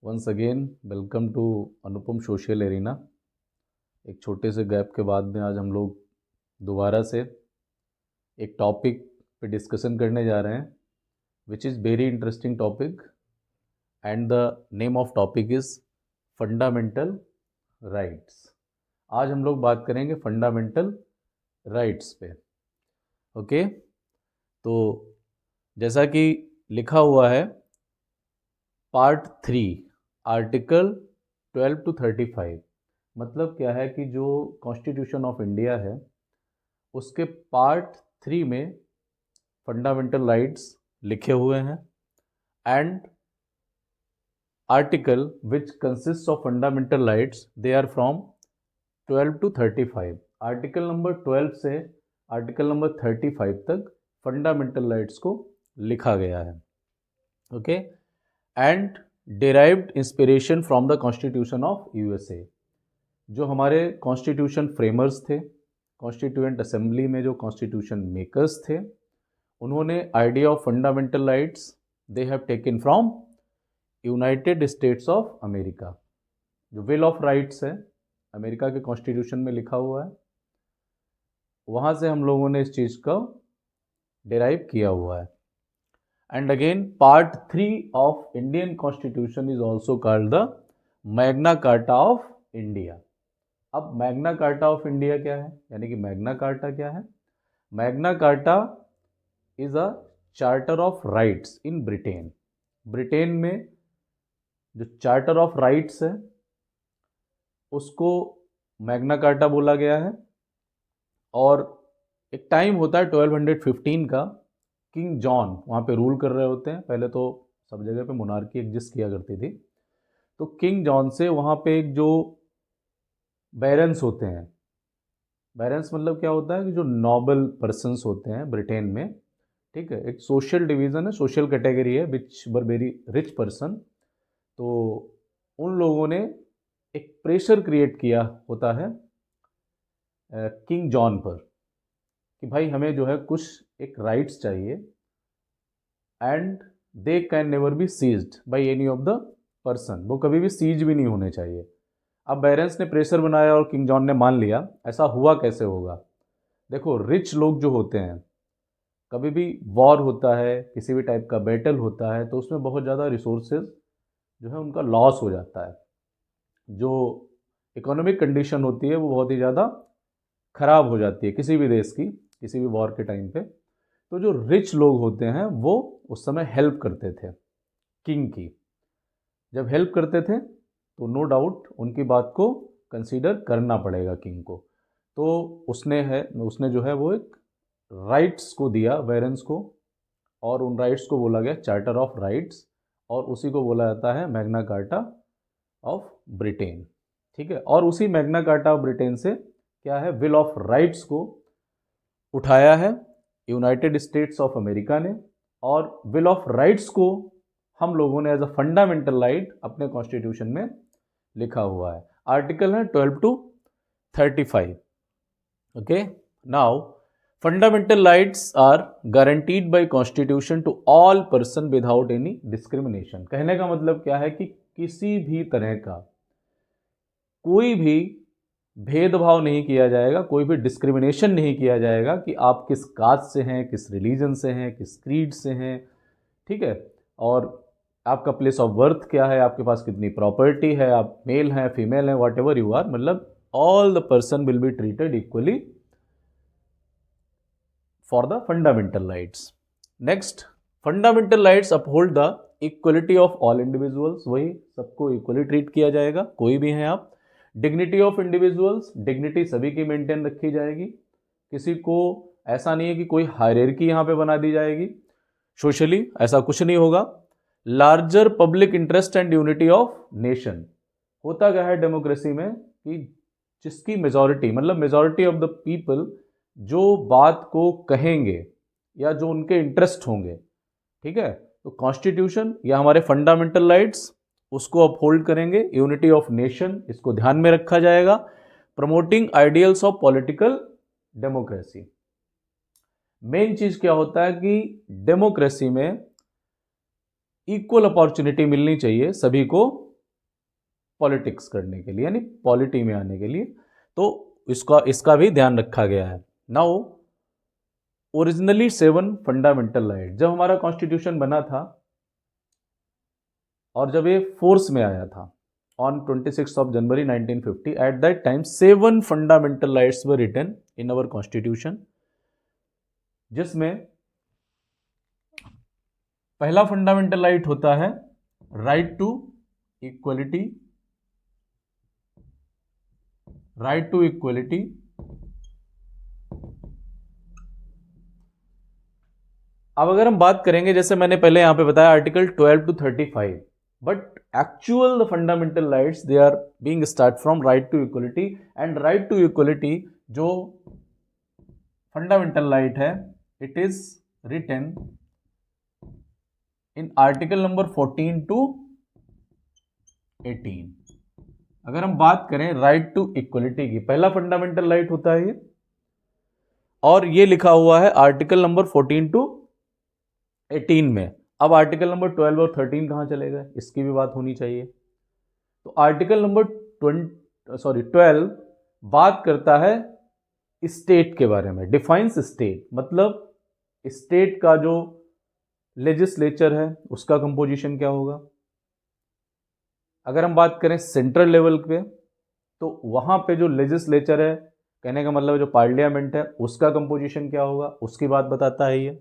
Once again welcome to Anupam Social Arena. एक छोटे से गैप के बाद में आज हम लोग दोबारा से एक टॉपिक पे डिस्कशन करने जा रहे हैं which is very interesting topic and the name of topic is fundamental rights. आज हम लोग बात करेंगे फंडामेंटल राइट्स पे। ओके, तो जैसा कि लिखा हुआ है पार्ट 3 आर्टिकल 12 to 35, मतलब क्या है कि जो कॉन्स्टिट्यूशन ऑफ इंडिया है उसके पार्ट 3 में फंडामेंटल राइट्स लिखे हुए हैं and article which consist of fundamental rights they are from 12 to 35। Article number 12 से आर्टिकल नंबर 35 तक फंडामेंटल राइट्स को लिखा गया है। Okay, and derived inspiration from the constitution of USA. जो हमारे कॉन्स्टिट्यूशन फ्रेमर्स थे, कॉन्स्टिट्यूएंट असेंबली में जो कॉन्स्टिट्यूशन मेकर्स थे, उन्होंने idea of fundamental rights they have taken from United states of America. जो विल ऑफ राइट्स है अमेरिका के कॉन्स्टिट्यूशन में लिखा हुआ है, वहाँ से हम लोगों ने इस चीज़ को डिराइव किया हुआ है। And again part 3 of Indian constitution is also called the Magna carta of India. अब मैग्ना कार्टा ऑफ इंडिया क्या है, यानी कि मैग्ना कार्टा क्या है? Magna carta is a charter of rights in Britain. Britain में जो चार्टर ऑफ राइट्स है उसको मैग्ना कार्टा बोला गया है। और एक टाइम होता है 1215 का, किंग जॉन वहाँ पे रूल कर रहे होते हैं। पहले तो सब जगह पे मोनार्की एग्जिस्ट किया करती थी, तो किंग जॉन से वहाँ पे एक जो बैरन्स होते हैं, बैरन्स मतलब क्या होता है कि जो नोबल पर्सन्स होते हैं ब्रिटेन में, ठीक है, एक सोशल डिवीज़न है, सोशल कैटेगरी है विच वर वेरी रिच पर्सन। तो उन लोगों ने एक प्रेशर क्रिएट किया होता है किंग जॉन पर कि भाई हमें जो है कुछ एक राइट्स चाहिए and they can never be seized by any of the person. वो कभी भी सीज भी नहीं होने चाहिए। अब बैरेंस ने प्रेशर बनाया और किंग जॉन ने मान लिया। ऐसा हुआ कैसे होगा? देखो, रिच लोग जो होते हैं, कभी भी वॉर होता है, किसी भी टाइप का बैटल होता है, तो उसमें बहुत ज़्यादा रिसोर्सेज जो है उनका लॉस हो जाता है। जो इकोनॉमिक कंडीशन होती है वो बहुत ही ज़्यादा ख़राब हो जाती है किसी भी देश की, किसी भी वॉर के टाइम पे। तो जो रिच लोग होते हैं वो उस समय हेल्प करते थे किंग की। जब हेल्प करते थे तो नो डाउट उनकी बात को कंसीडर करना पड़ेगा किंग को। तो उसने जो है वो एक राइट्स को दिया बैरन्स को, और उन राइट्स को बोला गया चार्टर ऑफ राइट्स, और उसी को बोला जाता है मैग्ना कार्टा ऑफ ब्रिटेन। ठीक है, और उसी मैग्ना कार्टा ऑफ ब्रिटेन से क्या है, विल ऑफ राइट्स को उठाया है यूनाइटेड स्टेट्स ऑफ अमेरिका ने, और विल ऑफ राइट्स को हम लोगों ने एज अ फंडामेंटल राइट अपने कॉन्स्टिट्यूशन में लिखा हुआ है। आर्टिकल है 12 to 35। Okay, now fundamental rights are guaranteed by constitution to all person without any discrimination. कहने का मतलब क्या है कि किसी भी तरह का कोई भी भेदभाव नहीं किया जाएगा, कोई भी डिस्क्रिमिनेशन नहीं किया जाएगा कि आप किस कास्ट से हैं, किस रिलीजन से हैं, किस क्रीड से हैं, ठीक है, और आपका प्लेस ऑफ बर्थ क्या है, आपके पास कितनी प्रॉपर्टी है, आप मेल हैं, फीमेल हैं, वॉट एवर यू आर, मतलब all the person will be treated equally for the fundamental rights. Next, fundamental rights uphold the equality of all individuals. वही सबको इक्वली ट्रीट किया जाएगा, कोई भी हैं आप। डिग्निटी ऑफ इंडिविजुअल्स, डिग्निटी सभी की मेंटेन रखी जाएगी। किसी को ऐसा नहीं है कि कोई हायरार्की यहाँ पे बना दी जाएगी सोशली, ऐसा कुछ नहीं होगा। Larger public interest and unity of nation. होता क्या है डेमोक्रेसी में कि जिसकी मेजॉरिटी, मतलब मेजॉरिटी ऑफ द पीपल जो बात को कहेंगे या जो उनके इंटरेस्ट होंगे, ठीक है, तो कॉन्स्टिट्यूशन या हमारे फंडामेंटल राइट्स उसको अपहोल्ड करेंगे। यूनिटी ऑफ नेशन, इसको ध्यान में रखा जाएगा। Promoting ideals of political democracy. Main चीज क्या होता है कि डेमोक्रेसी में इक्वल अपॉर्चुनिटी मिलनी चाहिए सभी को पॉलिटिक्स करने के लिए, यानी पॉलिटी में आने के लिए। तो इसका भी ध्यान रखा गया है। नाउ ओरिजिनली 7 फंडामेंटल राइट, जब हमारा कॉन्स्टिट्यूशन बना था और जब ये फोर्स में आया था on 26 of January 1950, at that time 7 fundamental rights were written in our constitution, जिसमें पहला फंडामेंटल राइट होता है right to equality, right to equality. अब अगर हम बात करेंगे, जैसे मैंने पहले यहां पे बताया article 12 to 35, but actual the fundamental rights they are being start from right to equality, and right to equality जो फंडामेंटल राइट है, it is written in article number 14 to 18। अगर हम बात करें राइट टू इक्वलिटी की, पहला fundamental right होता है ये, और ये लिखा हुआ है आर्टिकल नंबर 14 to 18 में। अब आर्टिकल नंबर 12 और 13 कहां चले गए, इसकी भी बात होनी चाहिए। तो आर्टिकल नंबर 12 बात करता है स्टेट के बारे में, डिफाइंस स्टेट, मतलब स्टेट का जो लेजिस्लेचर है उसका कंपोजिशन क्या होगा। अगर हम बात करें सेंट्रल लेवल पे, तो वहां पे जो लेजिस्लेचर है, कहने का मतलब जो पार्लियामेंट है, उसका कंपोजिशन क्या होगा, उसकी बात बताता है ये।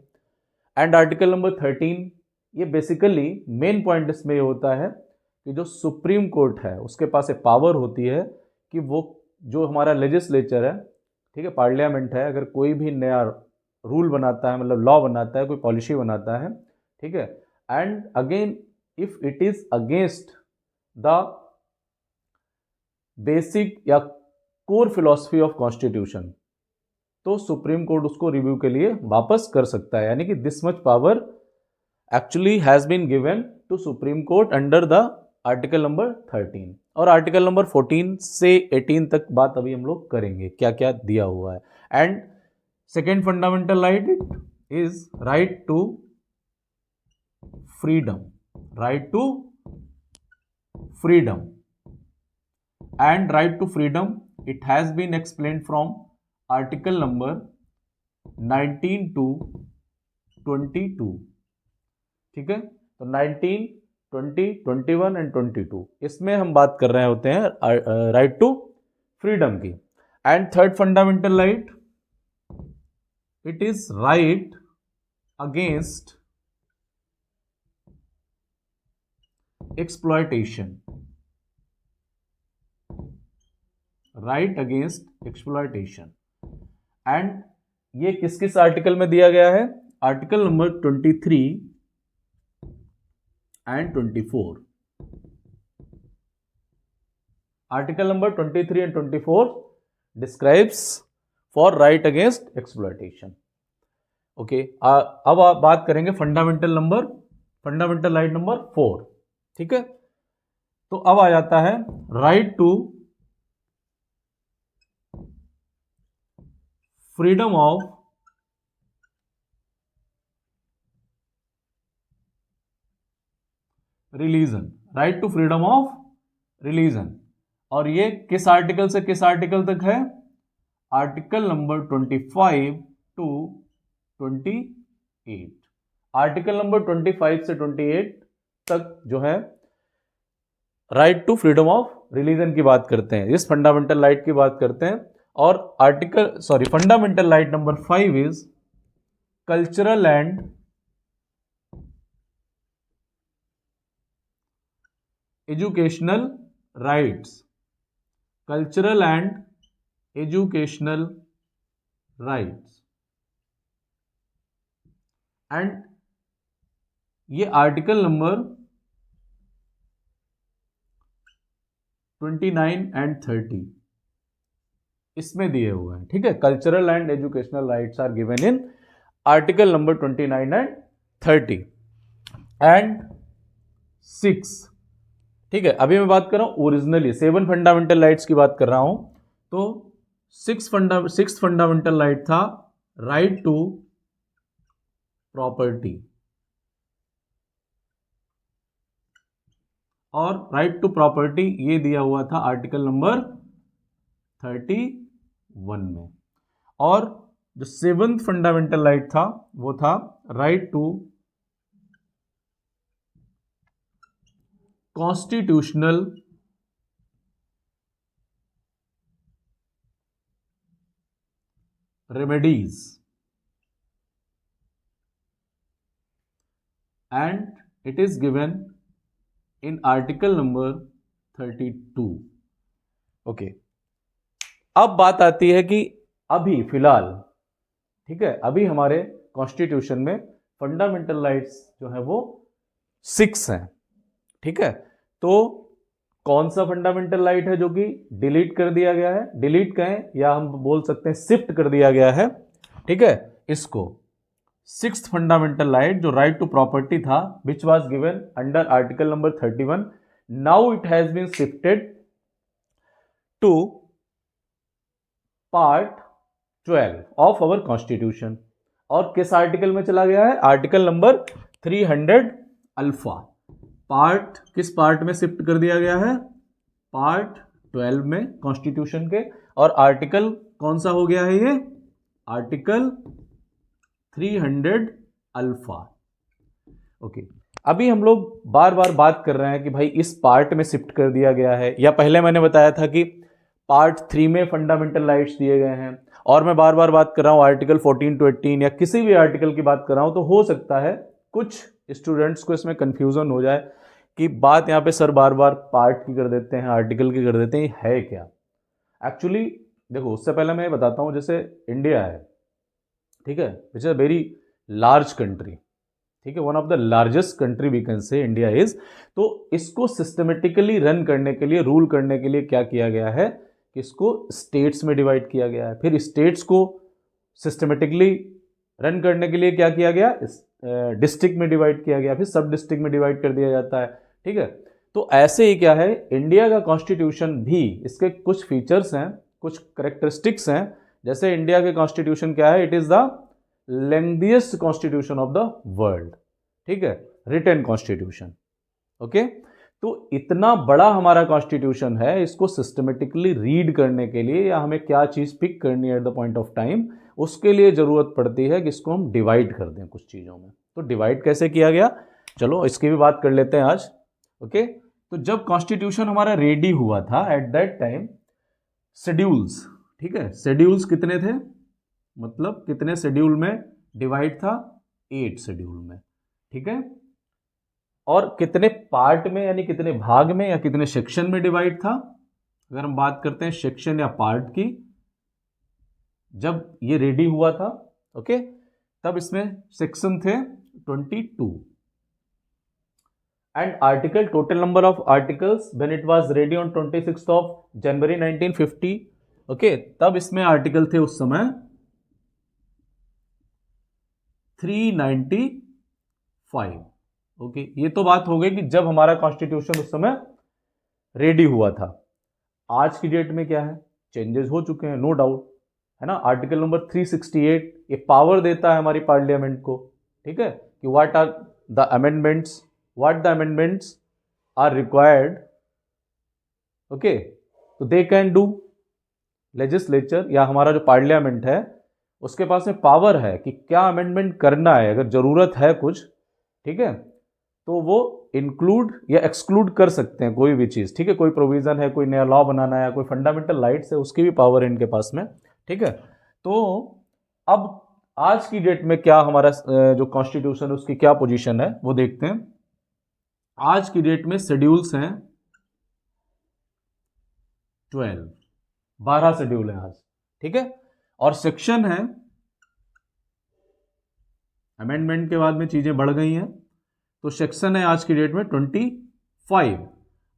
एंड आर्टिकल नंबर 13, ये बेसिकली मेन पॉइंट इसमें ये होता है कि जो सुप्रीम कोर्ट है उसके पास एक पावर होती है कि वो जो हमारा लेजिस्लेचर है, ठीक है, पार्लियामेंट है, अगर कोई भी नया रूल बनाता है, मतलब लॉ बनाता है, कोई पॉलिसी बनाता है, ठीक है, and again if it is against the basic या कोर फिलॉसफी ऑफ कॉन्स्टिट्यूशन, तो सुप्रीम कोर्ट उसको रिव्यू के लिए वापस कर सकता है। यानी कि this much power actually has been given to Supreme Court under the article number 13। और आर्टिकल नंबर 14 से 18 तक बात अभी हम लोग करेंगे क्या क्या दिया हुआ है। And second fundamental right is right to freedom, right to freedom, and right to freedom it has been explained from article number 19 to 22, ठीक है। तो 19, 20, 21 एंड 22, इसमें हम बात कर रहे होते हैं राइट टू फ्रीडम की। And third fundamental right, it is right against exploitation, right against exploitation. And ये किस किस आर्टिकल में दिया गया है, article number 23 and 24। Article number 23 and 24 describes for right against exploitation. Okay, अब आप बात करेंगे फंडामेंटल राइट नंबर 4, ठीक है। तो अब आ जाता है right to freedom of religion, right to freedom of religion. और ये किस आर्टिकल से किस आर्टिकल तक है, article number 25 to 28। Article number 25 से 28 तक जो है right to freedom of religion की बात करते हैं, इस फंडामेंटल राइट की बात करते हैं। और fundamental right number 5 is cultural and educational rights, cultural and educational rights. And ये आर्टिकल नंबर 29 एंड 30 इसमें दिए हुए हैं, ठीक है। Cultural and educational rights are given in article number 29 and 30 and 6, ठीक है। अभी मैं बात कर रहा हूं ओरिजिनली 7 फंडामेंटल राइट्स की बात कर रहा हूं। तो सिक्स फंडामेंटल राइट था राइट टू प्रॉपर्टी, और राइट टू प्रॉपर्टी ये दिया हुआ था आर्टिकल नंबर 31 में। और जो 7th फंडामेंटल राइट था वो था right to constitutional remedies and it is given in article number 32। Okay, अब बात आती है कि अभी फिलहाल, ठीक है, अभी हमारे कॉन्स्टिट्यूशन में फंडामेंटल राइट्स जो है वो 6 हैं। ठीक है, तो कौन सा फंडामेंटल राइट है जो कि डिलीट कर दिया गया है, डिलीट कहें या हम बोल सकते हैं शिफ्ट कर दिया गया है। ठीक है, इसको 6th फंडामेंटल राइट जो राइट टू प्रॉपर्टी था which was given under article number 31, now it has been shifted to part 12 of our constitution. और किस आर्टिकल में चला गया है, आर्टिकल नंबर 300 अल्फा। पार्ट किस पार्ट में शिफ्ट कर दिया गया है, पार्ट 12 में कॉन्स्टिट्यूशन के। और आर्टिकल कौन सा हो गया है ये, आर्टिकल 300 अल्फा। ओके, अभी हम लोग बार बार बात कर रहे हैं कि भाई इस पार्ट में शिफ्ट कर दिया गया है, या पहले मैंने बताया था कि पार्ट 3 में फंडामेंटल राइट्स दिए गए हैं, और मैं बार बार बात कर रहा हूं आर्टिकल 14 to 18 या किसी भी आर्टिकल की बात कर रहा हूं। तो हो सकता है कुछ स्टूडेंट्स को इसमें कंफ्यूजन हो जाए कि बात यहाँ पे सर बार बार पार्ट की कर देते हैं, आर्टिकल की कर देते हैं, है क्या एक्चुअली। देखो, उससे पहले मैं ये बताता हूँ, जैसे इंडिया है, ठीक है, which is a very large country, ठीक है, one of the largest country we can say India is. तो इसको सिस्टमेटिकली रन करने के लिए, रूल करने के लिए क्या किया गया है, इसको स्टेट्स में डिवाइड किया गया है। फिर स्टेट्स को सिस्टमेटिकली रन करने के लिए क्या किया गया, डिस्ट्रिक्ट में डिवाइड किया गया, फिर सब डिस्ट्रिक्ट में डिवाइड कर दिया जाता है। ठीक है, तो ऐसे ही क्या है, इंडिया का कॉन्स्टिट्यूशन भी, इसके कुछ फीचर्स हैं, कुछ करेक्टरिस्टिक्स हैं। जैसे इंडिया के कॉन्स्टिट्यूशन क्या है, it is the lengthiest constitution of the world. ठीक है, रिटन कॉन्स्टिट्यूशन। ओके, तो इतना बड़ा हमारा कॉन्स्टिट्यूशन है, इसको सिस्टमेटिकली रीड करने के लिए या हमें क्या चीज पिक करनी है at the point of time, उसके लिए जरूरत पड़ती है कि इसको हम डिवाइड कर दें कुछ चीजों में। तो डिवाइड कैसे किया गया, चलो इसकी भी बात कर लेते हैं आज। ओके, तो जब कॉन्स्टिट्यूशन हमारा रेडी हुआ था एट दैट टाइम शेड्यूल्स, ठीक है, शेड्यूल्स कितने थे, मतलब कितने शेड्यूल में डिवाइड था, 8 शेड्यूल में। ठीक है, और कितने पार्ट में यानी कितने भाग में या कितने सेक्शन में डिवाइड था। अगर हम बात करते हैं सेक्शन या पार्ट की, जब ये रेडी हुआ था, ओके, तब इसमें सेक्शन थे 22 and article, total number of articles when it was ready on 26 January 1950। Okay, तब इसमें आर्टिकल थे उस समय 395। ओके, ये तो बात हो गई कि जब हमारा कॉन्स्टिट्यूशन उस समय रेडी हुआ था। आज की डेट में क्या है, चेंजेस हो चुके हैं, नो डाउट, है ना। आर्टिकल नंबर 368 ये पावर देता है हमारी पार्लियामेंट को, ठीक है, कि what are the amendments are required, okay, तो दे कैन डू। लेजिस्लेचर या हमारा जो पार्लियामेंट है उसके पास में पावर है कि क्या अमेंडमेंट करना है, अगर जरूरत है कुछ, ठीक है, तो वो इंक्लूड या एक्सक्लूड कर सकते हैं कोई भी चीज। ठीक है, कोई प्रोविजन है, कोई नया लॉ बनाना है, कोई फंडामेंटल राइट्स है, उसकी भी पावर है इनके पास में। ठीक है, तो अब आज की डेट में क्या हमारा जो कॉन्स्टिट्यूशन है उसकी क्या पोजीशन है वो देखते हैं। आज की डेट में शेड्यूल्स हैं 12 शेड्यूल है आज। ठीक है, और सेक्शन है, अमेंडमेंट के बाद में चीजें बढ़ गई हैं, तो सेक्शन है आज की डेट में 25।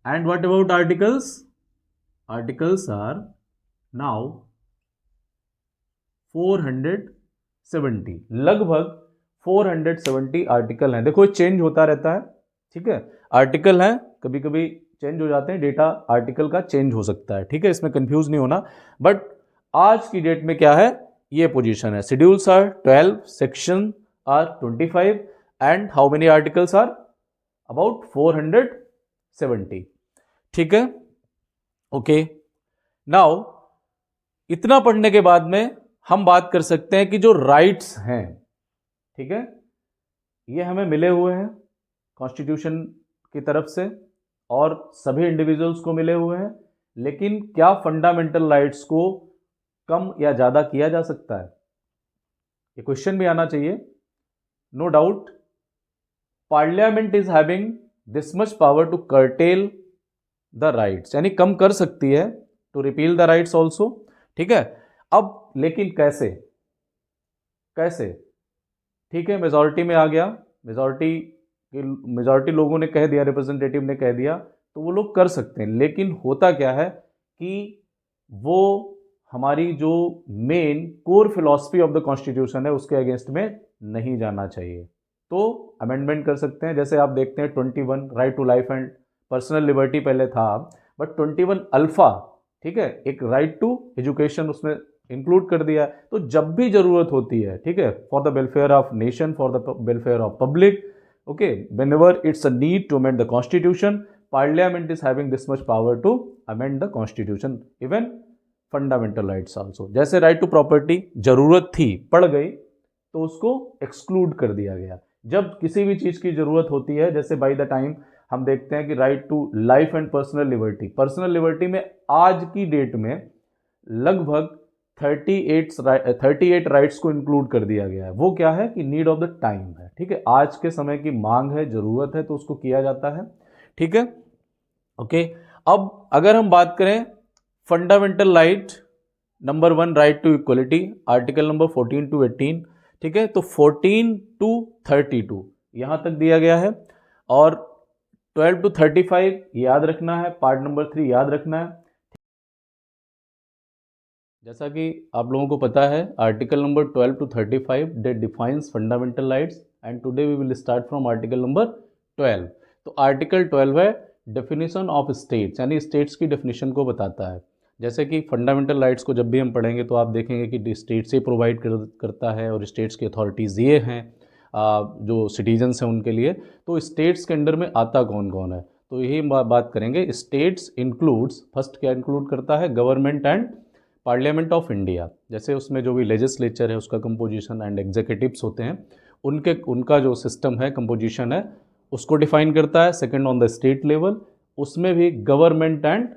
And what about articles, articles are now 470, लगभग 470 आर्टिकल हैं। देखो चेंज होता रहता है, ठीक है, आर्टिकल हैं, कभी कभी चेंज हो जाते हैं, डेटा आर्टिकल का चेंज हो सकता है। ठीक है, इसमें कंफ्यूज नहीं होना। बट आज की डेट में क्या है, ये पोजीशन है, schedules are 12, section are 25 and how many articles are about 70। ठीक है, ओके। नाउ इतना पढ़ने के बाद में हम बात कर सकते हैं कि जो राइट्स हैं, ठीक है, ये हमें मिले हुए हैं कॉन्स्टिट्यूशन की तरफ से और सभी इंडिविजुअल्स को मिले हुए हैं, लेकिन क्या फंडामेंटल राइट्स को कम या ज़्यादा किया जा सकता है? ये क्वेश्चन भी आना चाहिए। No doubt parliament is having this much power to curtail the rights, यानी कम कर सकती है, to repeal the rights also. ठीक है, अब लेकिन कैसे कैसे? ठीक है, मेजॉरिटी में आ गया, मेजॉरिटी लोगों ने कह दिया, रिप्रेजेंटेटिव ने कह दिया, तो वो लोग कर सकते हैं। लेकिन होता क्या है कि वो हमारी जो main core philosophy of the constitution है उसके अगेंस्ट में नहीं जाना चाहिए, तो अमेंडमेंट कर सकते हैं। जैसे आप देखते हैं 21 right to life and personal liberty पहले था, बट 21 अल्फा, ठीक है, एक राइट टू एजुकेशन उसमें इंक्लूड कर दिया है। तो जब भी जरूरत होती है, ठीक है, for the welfare of nation, for the welfare of public, okay, whenever it's a need to amend the constitution, parliament is having this much power to amend the constitution, even fundamental rights also. जैसे right to property जरूरत थी, पड़ गई, तो उसको exclude कर दिया गया। जब किसी भी चीज की जरूरत होती है, जैसे बाय द टाइम हम देखते हैं कि right to life and personal liberty में आज की डेट में लगभग 38 राइट्स को इंक्लूड कर दिया गया है। वो क्या है कि नीड ऑफ द टाइम है, ठीक है, आज के समय की मांग है, जरूरत है, तो उसको किया जाता है। ठीक है, ओके। अब अगर हम बात करें fundamental right number 1, right to equality, article number 14 to 18, ठीक है, तो 14 to 32 यहां तक दिया गया है, और 12 to 35 याद रखना है, पार्ट नंबर 3 याद रखना है। जैसा कि आप लोगों को पता है, article number 12 to 35 that defines fundamental rights, and today we will start from article number 12। तो आर्टिकल 12 है डेफिनेशन ऑफ स्टेट्स, यानी स्टेट्स की डेफिनेशन को बताता है। जैसे कि फंडामेंटल राइट्स को जब भी हम पढ़ेंगे तो आप देखेंगे कि स्टेट से प्रोवाइड करता है, और स्टेट्स की अथॉरिटीज़ ये हैं जो सिटीजन्स हैं उनके लिए। तो स्टेट्स के अंडर में आता कौन कौन है, तो यही बात करेंगे। स्टेट्स इंक्लूड्स, फर्स्ट क्या इंक्लूड करता है, government and parliament of India. जैसे उसमें जो भी लेजिस्लेचर है उसका कंपोजिशन एंड एग्जीक्यूटिव्स होते हैं, उनका जो सिस्टम है, कंपोजिशन है, उसको डिफाइन करता है। Second on the state level, उसमें भी गवर्नमेंट एंड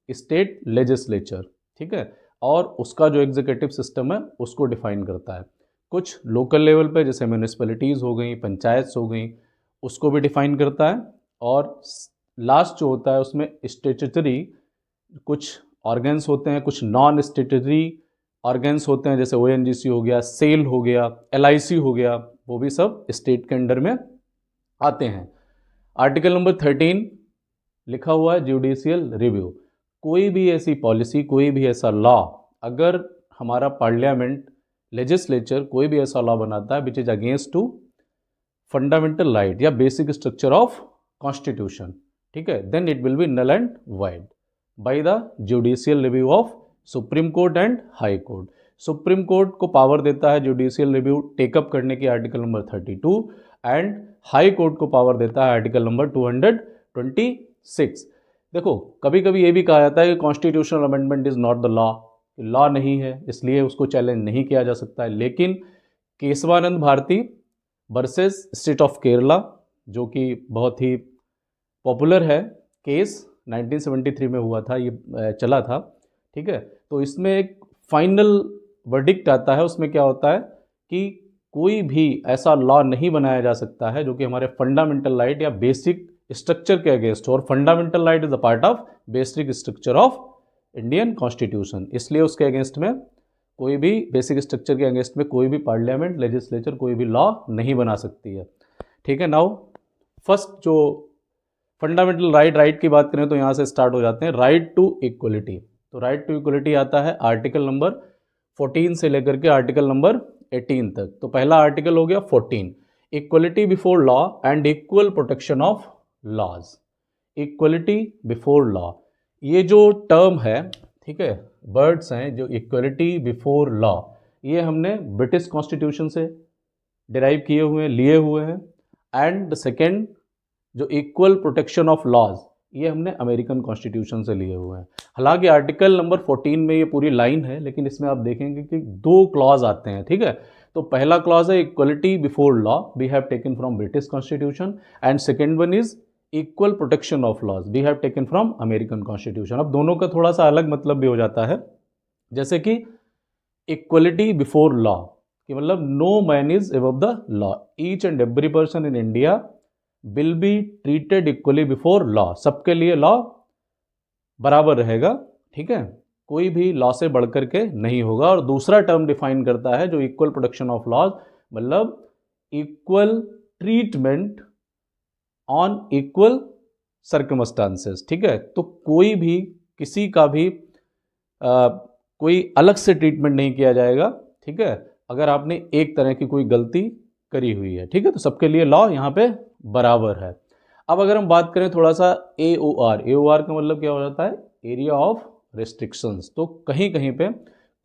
स्टेट लेजिस्लेचर, ठीक है, और उसका जो एग्जीक्यूटिव सिस्टम है उसको डिफाइन करता है। कुछ लोकल लेवल पे जैसे म्यूनिसिपैलिटीज़ हो गई, पंचायत्स हो गई, उसको भी डिफाइन करता है। और लास्ट जो होता है उसमें स्टेचुटरी कुछ ऑर्गन्स होते हैं, कुछ नॉन स्टेटरी ऑर्गन्स होते हैं, जैसे ONGC हो गया, सेल हो गया, LIC हो गया, वो भी सब स्टेट के अंडर में आते हैं। आर्टिकल नंबर 13 लिखा हुआ है जुडिशियल रिव्यू। कोई भी ऐसी पॉलिसी, कोई भी ऐसा लॉ, अगर हमारा पार्लियामेंट लेजिस्लेचर कोई भी ऐसा लॉ बनाता है which is against to fundamental right या बेसिक स्ट्रक्चर ऑफ कॉन्स्टिट्यूशन, ठीक है, then it will be null and void by the judicial review of supreme court and high court. Supreme court को power देता है judicial review take up करने की, article number 32, and high court को power देता है आर्टिकल नंबर 226। देखो, कभी कभी ये भी कहा जाता है कि constitutional amendment is not the law नहीं है, इसलिए उसको चैलेंज नहीं किया जा सकता है। लेकिन Kesavananda Bharati versus state of Kerala, जो कि बहुत ही पॉपुलर है केस, 1973 में हुआ था, ये चला था, ठीक है, तो इसमें एक फाइनल वर्डिक्ट आता है। उसमें क्या होता है कि कोई भी ऐसा लॉ नहीं बनाया जा सकता है जो कि हमारे फंडामेंटल राइट या बेसिक स्ट्रक्चर के अगेंस्ट हो, और fundamental right is a part of basic structure of Indian constitution, इसलिए उसके अगेंस्ट में कोई भी बेसिक स्ट्रक्चर के अगेंस्ट में कोई भी पार्लियामेंट लेजिस्लेचर कोई भी लॉ नहीं बना सकती है। ठीक है, नाउ फर्स्ट जो फंडामेंटल राइट की बात करें तो यहाँ से स्टार्ट हो जाते हैं। राइट टू इक्वलिटी, तो राइट टू इक्वलिटी आता है आर्टिकल नंबर 14 से लेकर के आर्टिकल नंबर 18 तक। तो पहला आर्टिकल हो गया 14, equality before law and equal protection of laws. Equality before law, ये जो टर्म है, ठीक है, वर्ड्स हैं जो इक्वलिटी बिफोर लॉ, ये हमने ब्रिटिश कॉन्स्टिट्यूशन से डिराइव किए हुए हैं, लिए हुए हैं। एंड द सेकेंड जो इक्वल प्रोटेक्शन ऑफ लॉज, ये हमने अमेरिकन कॉन्स्टिट्यूशन से लिए हुए हैं। हालांकि आर्टिकल नंबर 14 में ये पूरी लाइन है, लेकिन इसमें आप देखेंगे कि 2 क्लॉज आते हैं, ठीक है। तो पहला क्लॉज है equality before law, we have taken from British constitution, and second one is equal protection of laws, we have taken from American constitution. अब दोनों का थोड़ा सा अलग मतलब भी हो जाता है, जैसे कि इक्वलिटी बिफोर लॉ कि मतलब no man is above the law, each and every person in India will be treated equally before law, सबके लिए लॉ बराबर रहेगा, ठीक है, कोई भी लॉ से बढ़कर के नहीं होगा। और दूसरा टर्म डिफाइन करता है जो इक्वल प्रोटेक्शन ऑफ लॉज, मतलब equal treatment on equal circumstances, ठीक है। तो कोई भी किसी का भी कोई अलग से ट्रीटमेंट नहीं किया जाएगा, ठीक है, अगर आपने एक तरह की कोई गलती करी हुई है, ठीक है। तो सबके लिए लॉ यहाँ पे बराबर है। अब अगर हम बात करें थोड़ा सा AOR, AOR का मतलब क्या हो जाता है, एरिया ऑफ रेस्ट्रिक्शंस। तो कहीं कहीं पे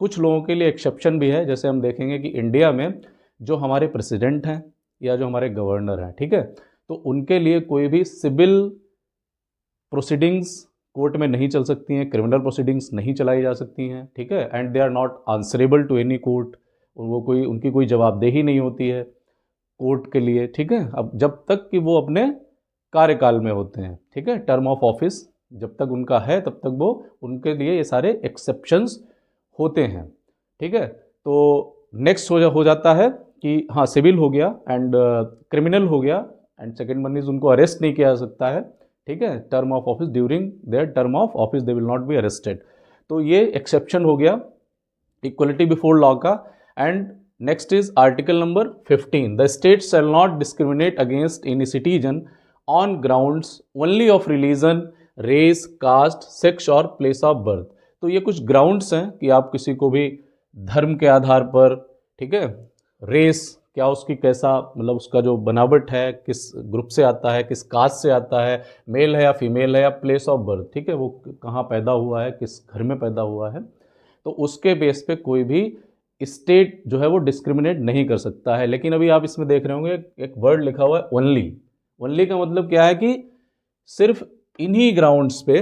कुछ लोगों के लिए एक्सेप्शन भी है, जैसे हम देखेंगे कि इंडिया में जो हमारे प्रेसिडेंट हैं या जो हमारे गवर्नर हैं, ठीक है, तो उनके लिए कोई भी सिविल प्रोसीडिंग्स कोर्ट में नहीं चल सकती हैं, क्रिमिनल प्रोसीडिंग्स नहीं चलाई जा सकती हैं, ठीक है, and they are not answerable to any court, वो कोई उनकी कोई जवाबदेही नहीं होती है कोर्ट के लिए, ठीक है। अब जब तक कि वो अपने कार्यकाल में होते हैं, ठीक है, टर्म ऑफ ऑफिस जब तक उनका है तब तक वो उनके लिए ये सारे एक्सेप्शंस होते हैं, ठीक है। तो नेक्स्ट हो जाता है कि हाँ सिविल हो गया एंड क्रिमिनल हो गया, एंड सेकेंड वन इज उनको अरेस्ट नहीं किया जा सकता है, ठीक है, term of office, during their term of office they will not be arrested. तो ये एक्सेप्शन हो गया इक्वलिटी बिफोर लॉ का। And next is article number 15, the state shall not discriminate against any citizen on grounds only of religion, race, caste, sex और place of birth. तो ये कुछ grounds हैं कि आप किसी को भी धर्म के आधार पर, ठीक है, रेस क्या उसकी कैसा मतलब उसका जो बनावट है, किस ग्रुप से आता है, किस कास्ट से आता है, मेल है या फीमेल है, या प्लेस ऑफ बर्थ, ठीक है, वो कहाँ पैदा हुआ है, किस घर में पैदा हुआ है, तो उसके बेस पे कोई भी स्टेट जो है वो डिस्क्रिमिनेट नहीं कर सकता है। लेकिन अभी आप इसमें देख रहे होंगे एक वर्ड लिखा हुआ है ओनली। ओनली का मतलब क्या है कि सिर्फ इन्हीं ग्राउंड्स पे,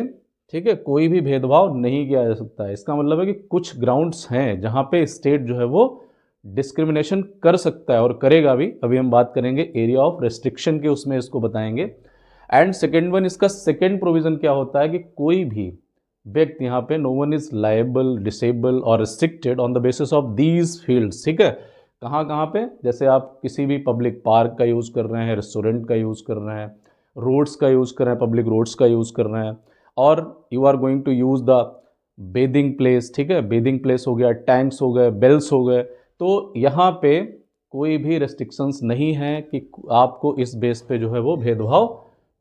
ठीक है, कोई भी भेदभाव नहीं किया जा सकता है। इसका मतलब है कि कुछ ग्राउंड्स हैं जहाँ पे स्टेट जो है वो डिस्क्रिमिनेशन कर सकता है और करेगा भी। अभी हम बात करेंगे एरिया ऑफ रेस्ट्रिक्शन के, उसमें इसको बताएंगे। एंड सेकेंड वन, इसका सेकेंड प्रोविजन क्या होता है कि कोई भी व्यक्ति यहाँ पे no one is liable, disable और restricted on the basis of these fields, ठीक है। कहाँ कहाँ पे, जैसे आप किसी भी पब्लिक पार्क का यूज़ कर रहे हैं, रेस्टोरेंट का यूज़ कर रहे हैं, रोड्स का यूज़ कर रहे हैं, पब्लिक रोड्स का यूज़ कर रहे हैं, और you are going to use the bathing place, ठीक है, बेदिंग प्लेस हो गया, टैंक्स हो गए, बेल्स हो गए, तो यहाँ पे कोई भी रेस्ट्रिक्शंस नहीं है कि आपको इस बेस पे जो है वो भेदभाव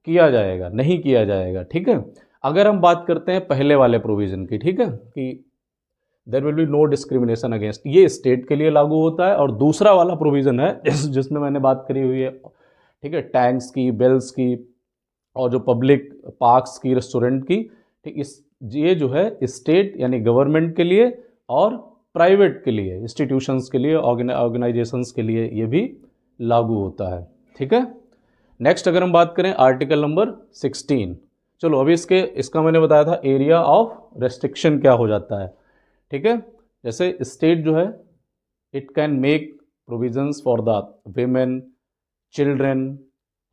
किया जाएगा, नहीं किया जाएगा, ठीक है। अगर हम बात करते हैं पहले वाले प्रोविज़न की, ठीक है, कि there will be no discrimination against, ये स्टेट के लिए लागू होता है। और दूसरा वाला प्रोविज़न है जिसमें मैंने बात करी हुई है, ठीक है, टैंक्स की, बेल्स की, और जो पब्लिक पार्क्स की, रेस्टोरेंट की, ठीक, इस ये जो है स्टेट यानी गवर्नमेंट के लिए और प्राइवेट के लिए, इंस्टीट्यूशंस के लिए, ऑर्गेनाइजेशंस के लिए ये भी लागू होता है, ठीक है। नेक्स्ट अगर हम बात करें आर्टिकल नंबर 16, चलो अभी इसका मैंने बताया था एरिया ऑफ रेस्ट्रिक्शन क्या हो जाता है, ठीक है। जैसे स्टेट जो है it can make provisions for the women, children,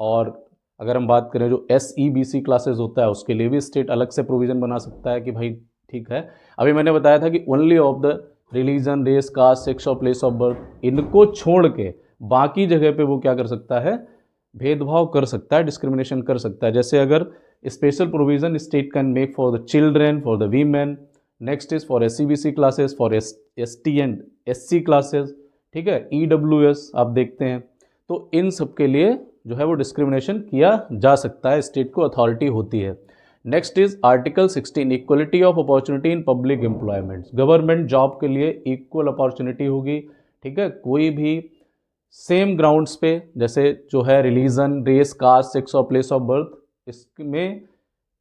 और अगर हम बात करें जो SEBC क्लासेस होता है उसके लिए भी स्टेट अलग से प्रोविज़न बना सकता है कि भाई ठीक है। अभी मैंने बताया था कि only of the religion, race, caste, sex और प्लेस ऑफ बर्थ, इनको छोड़ के बाकी जगह पे वो क्या कर सकता है, भेदभाव कर सकता है, डिस्क्रिमिनेशन कर सकता है। जैसे अगर special provision state can make for the children, for the women, next is for SEBC classes, for ST and SC classes, ठीक है, EWS आप देखते हैं, तो इन सब के लिए जो है वो डिस्क्रिमिनेशन किया जा सकता है, स्टेट को अथॉरिटी होती है। Next is article 16, equality of opportunity in public employment, government job के लिए इक्वल अपॉर्चुनिटी होगी, ठीक है, कोई भी सेम ग्राउंड्स पे, जैसे जो है रिलीजन, रेस, कास्ट, सेक्स और प्लेस ऑफ बर्थ, इसमें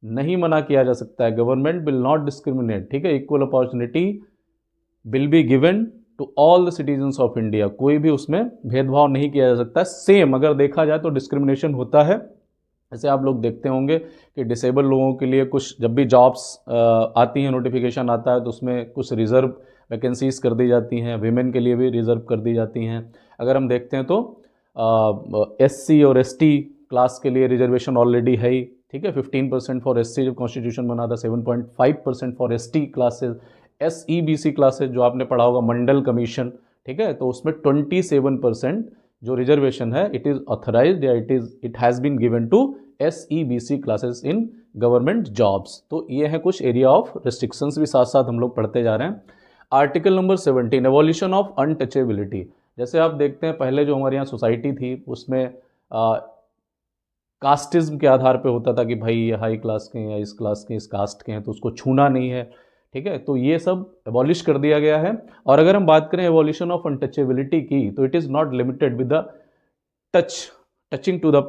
नहीं मना किया जा सकता है, गवर्नमेंट विल नॉट डिस्क्रिमिनेट, ठीक है, equal opportunity will be given to all the citizens of India, कोई भी उसमें भेदभाव नहीं किया जा सकता। सेम अगर देखा जाए तो डिस्क्रिमिनेशन होता है जैसे आप लोग देखते होंगे कि डिसेबल लोगों के लिए कुछ जब भी जॉब्स आती हैं, नोटिफिकेशन आता है तो उसमें कुछ रिज़र्व वैकेंसीज कर दी जाती हैं, विमेन के लिए भी रिज़र्व कर दी जाती हैं। अगर हम देखते हैं तो एससी और एसटी क्लास के लिए रिजर्वेशन ऑलरेडी है ही, ठीक है। 15% फॉर एससी जब कॉन्स्टिट्यूशन बना था, 7.5% for ST classes. SEBC classes जो आपने पढ़ा होगा, मंडल कमीशन, ठीक है, तो उसमें 27% जो रिजर्वेशन है इट इज़ ऑथराइज्ड या it has been given to SEBC classes in government jobs. तो ये है कुछ एरिया ऑफ रिस्ट्रिक्शंस भी साथ साथ हम लोग पढ़ते जा रहे हैं। Article number 17, evolution of untouchability. जैसे आप देखते हैं पहले जो हमारे यहाँ सोसाइटी थी उसमें कास्टिज्म के आधार पे होता था कि भाई ये हाई क्लास के हैं या इस क्लास के, इस कास्ट के हैं तो उसको छूना नहीं है, ठीक है। तो ये सब एबॉलिश कर दिया गया है। और अगर हम बात करें एवोल्यूशन ऑफ अनटचेबिलिटी की, तो it is not limited with the touching to the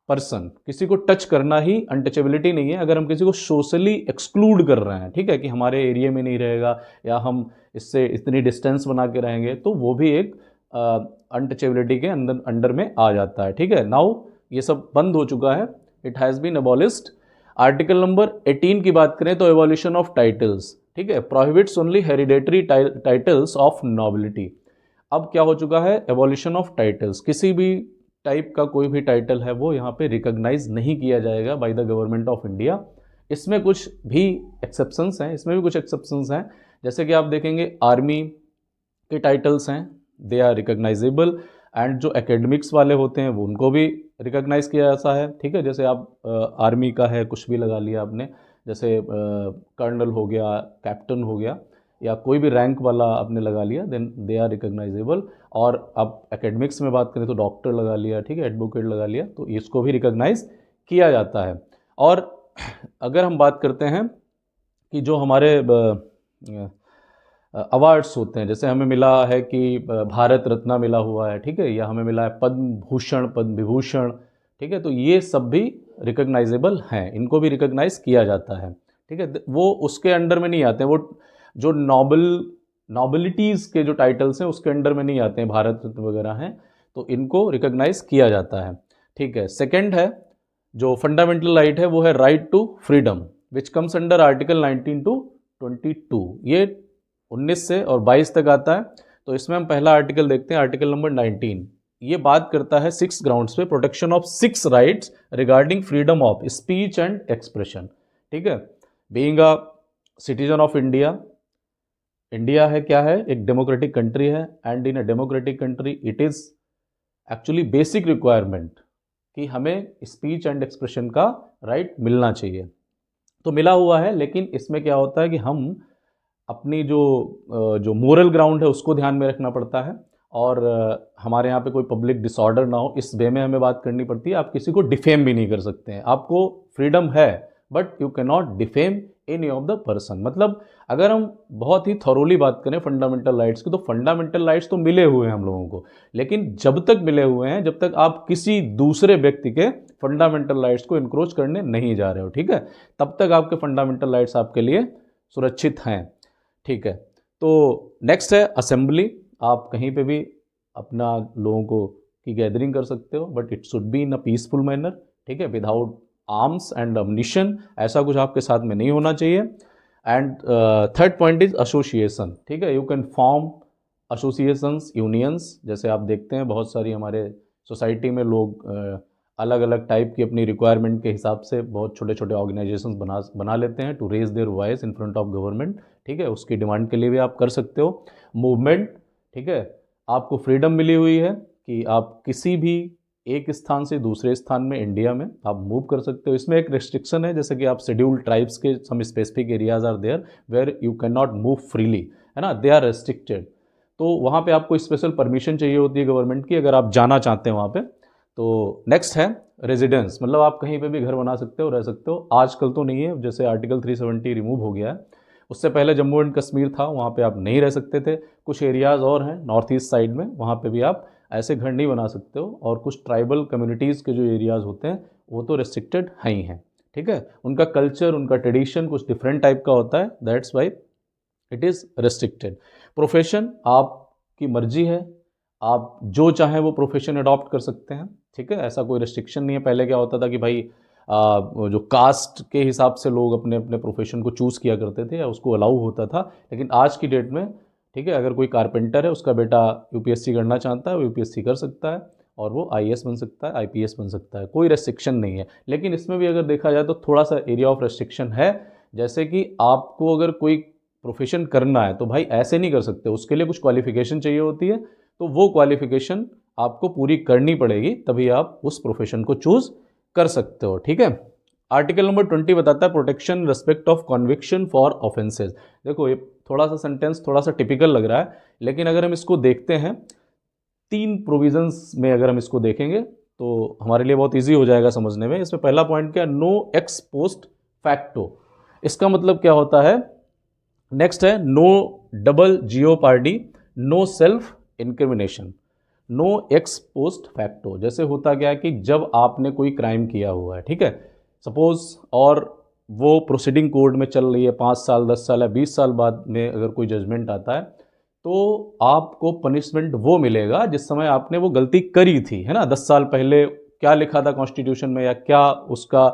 person. किसी को टच करना ही अनटचेबिलिटी नहीं है। अगर हम किसी को सोशली एक्सक्लूड कर रहे हैं, ठीक है, कि हमारे एरिया में नहीं रहेगा या हम इससे इतनी डिस्टेंस बना के रहेंगे, तो वो भी एक अनटचेबिलिटी के अंडर में आ जाता है, ठीक है। नाउ ये सब बंद हो चुका है, it has been abolished. Article number 18 की बात करें तो एवोल्यूशन ऑफ टाइटल्स, ठीक है, prohibits only hereditary titles of nobility. अब क्या हो चुका है, एवोल्यूशन ऑफ टाइटल्स। किसी भी टाइप का कोई भी टाइटल है वो यहाँ पे रिकॉग्नाइज नहीं किया जाएगा by the government of India. इसमें कुछ भी एक्सेप्शंस हैं, इसमें भी कुछ एक्सेप्शंस हैं। जैसे कि आप देखेंगे आर्मी के टाइटल्स हैं, दे आर रिकॉग्नाइजेबल। एंड जो एकेडमिक्स वाले होते हैं वो उनको भी रिकॉग्नाइज किया जाता है, ठीक है। जैसे आप आर्मी का है, कुछ भी लगा लिया आपने, जैसे कर्नल हो गया, कैप्टन हो गया, या कोई भी रैंक वाला आपने लगा लिया, देन दे आर रिकॉग्नाइजेबल। और अब एकेडमिक्स में बात करें तो डॉक्टर लगा लिया, ठीक है, एडवोकेट लगा लिया, तो इसको भी रिकॉग्नाइज किया जाता है। और अगर हम बात करते हैं कि जो हमारे अवार्ड्स होते हैं, जैसे हमें मिला है कि भारत रत्न मिला हुआ है, ठीक है, या हमें मिला है पद्म भूषण, पद्म विभूषण, ठीक है, तो ये सब भी रिकॉग्नाइजेबल हैं, इनको भी रिकॉग्नाइज किया जाता है, ठीक है। वो उसके अंडर में नहीं आते हैं, वो जो नॉबलिटीज़ के जो टाइटल्स हैं उसके अंडर में नहीं आते हैं, भारत रत्न वगैरह हैं, तो इनको रिकॉग्नाइज किया जाता है, ठीक है। सेकंड है जो फंडामेंटल राइट है वो है right to freedom, which comes under article 19 to 22। ये 19 से और 22 तक आता है। तो इसमें हम पहला आर्टिकल देखते हैं, आर्टिकल नंबर 19। ये बात करता है 6 ग्राउंड्स पे, protection of 6 rights regarding freedom of speech and expression, ठीक है। Being a citizen of India, India है क्या है, एक डेमोक्रेटिक कंट्री है, and in a democratic country it is actually basic requirement कि हमें स्पीच एंड एक्सप्रेशन का राइट मिलना चाहिए। तो मिला हुआ है, लेकिन इसमें क्या होता है कि हम अपनी जो मोरल ग्राउंड है उसको ध्यान में रखना पड़ता है, और हमारे यहाँ पे कोई पब्लिक डिसऑर्डर ना हो इस वे में हमें बात करनी पड़ती है। आप किसी को डिफेम भी नहीं कर सकते हैं, आपको फ्रीडम है, but you can not defame any of the person. मतलब अगर हम बहुत ही थॉरोली बात करें फंडामेंटल राइट्स की, तो फंडामेंटल राइट्स तो मिले हुए हैं हम लोगों को, लेकिन जब तक मिले हुए हैं, जब तक आप किसी दूसरे व्यक्ति के फंडामेंटल राइट्स को इनक्रोच करने नहीं जा रहे हो, ठीक है, तब तक आपके फंडामेंटल राइट्स आपके लिए सुरक्षित हैं, ठीक है। तो नेक्स्ट है असेंबली। आप कहीं पे भी अपना लोगों को की गैदरिंग कर सकते हो, but it should be in a peaceful manner, ठीक है, विदाउट आर्म्स एंड अम्निशन, ऐसा कुछ आपके साथ में नहीं होना चाहिए। And third point is association, ठीक है, you can form associations, unions. जैसे आप देखते हैं बहुत सारी हमारे सोसाइटी में लोग अलग अलग टाइप की अपनी रिक्वायरमेंट के हिसाब से बहुत छोटे छोटे ऑर्गेनाइजेशंस बना लेते हैं to raise their voice in front of government, ठीक है, उसकी डिमांड के लिए भी आप कर सकते हो। मूवमेंट, ठीक है, आपको फ्रीडम मिली हुई है कि आप किसी भी एक स्थान से दूसरे स्थान में इंडिया में आप मूव कर सकते हो। इसमें एक रिस्ट्रिक्शन है, जैसे कि आप शेड्यूल्ड ट्राइब्स के some specific areas are there where you can not move freely, है ना, दे आर रेस्ट्रिक्टेड। तो वहाँ पे आपको स्पेशल परमिशन चाहिए होती है गवर्नमेंट की अगर आप जाना चाहते हैं वहाँ पे। तो नेक्स्ट है रेजिडेंस, मतलब आप कहीं पे भी घर बना सकते हो, रह सकते हो। आजकल तो नहीं है, जैसे आर्टिकल 370 रिमूव हो गया है, उससे पहले जम्मू एंड कश्मीर था, वहाँ पे आप नहीं रह सकते थे। कुछ एरियाज़ और हैं नॉर्थ ईस्ट साइड में, वहाँ पे भी आप ऐसे घर नहीं बना सकते हो। और कुछ ट्राइबल कम्युनिटीज़ के जो एरियाज़ होते हैं वो तो रेस्ट्रिक्टेड हैं ही हैं, ठीक है, उनका कल्चर, उनका ट्रेडिशन कुछ डिफरेंट टाइप का होता है, that's why it is restricted. Profession आपकी मर्जी है, आप जो चाहें वो प्रोफेशन अडॉप्ट कर सकते हैं, ठीक है, ऐसा कोई रिस्ट्रिक्शन नहीं है। पहले क्या होता था कि भाई वो जो कास्ट के हिसाब से लोग अपने अपने प्रोफेशन को चूज़ किया करते थे या उसको अलाउ होता था, लेकिन आज की डेट में ठीक है, अगर कोई कारपेंटर है, उसका बेटा यूपीएससी करना चाहता है, वो यूपीएससी कर सकता है और वो आईएएस बन सकता है, आईपीएस बन सकता है, कोई रेस्ट्रिक्शन नहीं है। लेकिन इसमें भी अगर देखा जाए तो थोड़ा सा एरिया ऑफ रेस्ट्रिक्शन है, जैसे कि आपको अगर कोई प्रोफेशन करना है तो भाई ऐसे नहीं कर सकते, उसके लिए कुछ क्वालिफिकेशन चाहिए होती है, तो वो क्वालिफिकेशन आपको पूरी करनी पड़ेगी, तभी आप उस प्रोफेशन को चूज कर सकते हो। ठीक है, आर्टिकल नंबर 20 बताता है protection respect of conviction for offences. देखो ये थोड़ा सा सेंटेंस थोड़ा सा टिपिकल लग रहा है, लेकिन अगर हम इसको देखते हैं तीन प्रोविजंस में, अगर हम इसको देखेंगे तो हमारे लिए बहुत इजी हो जाएगा समझने में। इसमें पहला पॉइंट क्या, नो एक्स पोस्ट फैक्टो। इसका मतलब क्या होता है, नेक्स्ट है no double jeopardy, no self incrimination. No ex post facto जैसे होता क्या है कि जब आपने कोई क्राइम किया हुआ है, ठीक है, सपोज, और वो प्रोसीडिंग कोर्ट में चल रही है, 5 साल 10 साल या 20 साल बाद में अगर कोई जजमेंट आता है, तो आपको पनिशमेंट वो मिलेगा जिस समय आपने वो गलती करी थी, है ना। 10 साल पहले क्या लिखा था कॉन्स्टिट्यूशन में, या क्या उसका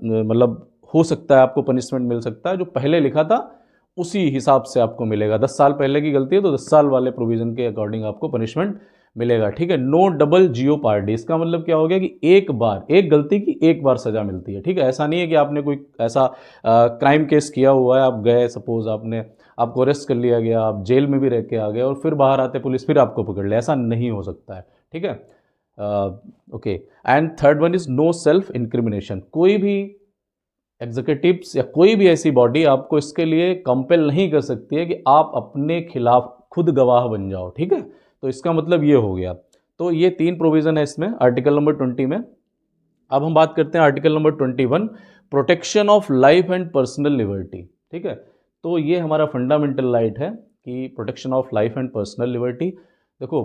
मतलब हो सकता है आपको पनिशमेंट मिल सकता है, जो पहले लिखा था उसी हिसाब से आपको मिलेगा। 10 साल पहले की गलती है तो 10 साल वाले प्रोविजन के अकॉर्डिंग आपको पनिशमेंट मिलेगा। ठीक है, नो डबल जियोपार्डी, इसका मतलब क्या हो गया कि एक बार, एक गलती की एक बार सजा मिलती है। ठीक है, ऐसा नहीं है कि आपने कोई ऐसा क्राइम केस किया हुआ है, आप गए, सपोज आपको अरेस्ट कर लिया गया, आप जेल में भी रह के आ गए और फिर बाहर आते पुलिस फिर आपको पकड़ ले, ऐसा नहीं हो सकता है। ठीक है, okay. And third one is no self incrimination. कोई भी एग्जीक्यूटिव्स या कोई भी ऐसी बॉडी आपको इसके लिए कंपेल नहीं कर सकती है कि आप अपने खिलाफ खुद गवाह बन जाओ। ठीक है, तो इसका मतलब ये हो गया। तो ये तीन प्रोविजन है इसमें आर्टिकल नंबर 20 में। अब हम बात करते हैं article number 21, protection of life and personal liberty. ठीक है, तो ये हमारा फंडामेंटल राइट है कि protection of life and personal liberty. देखो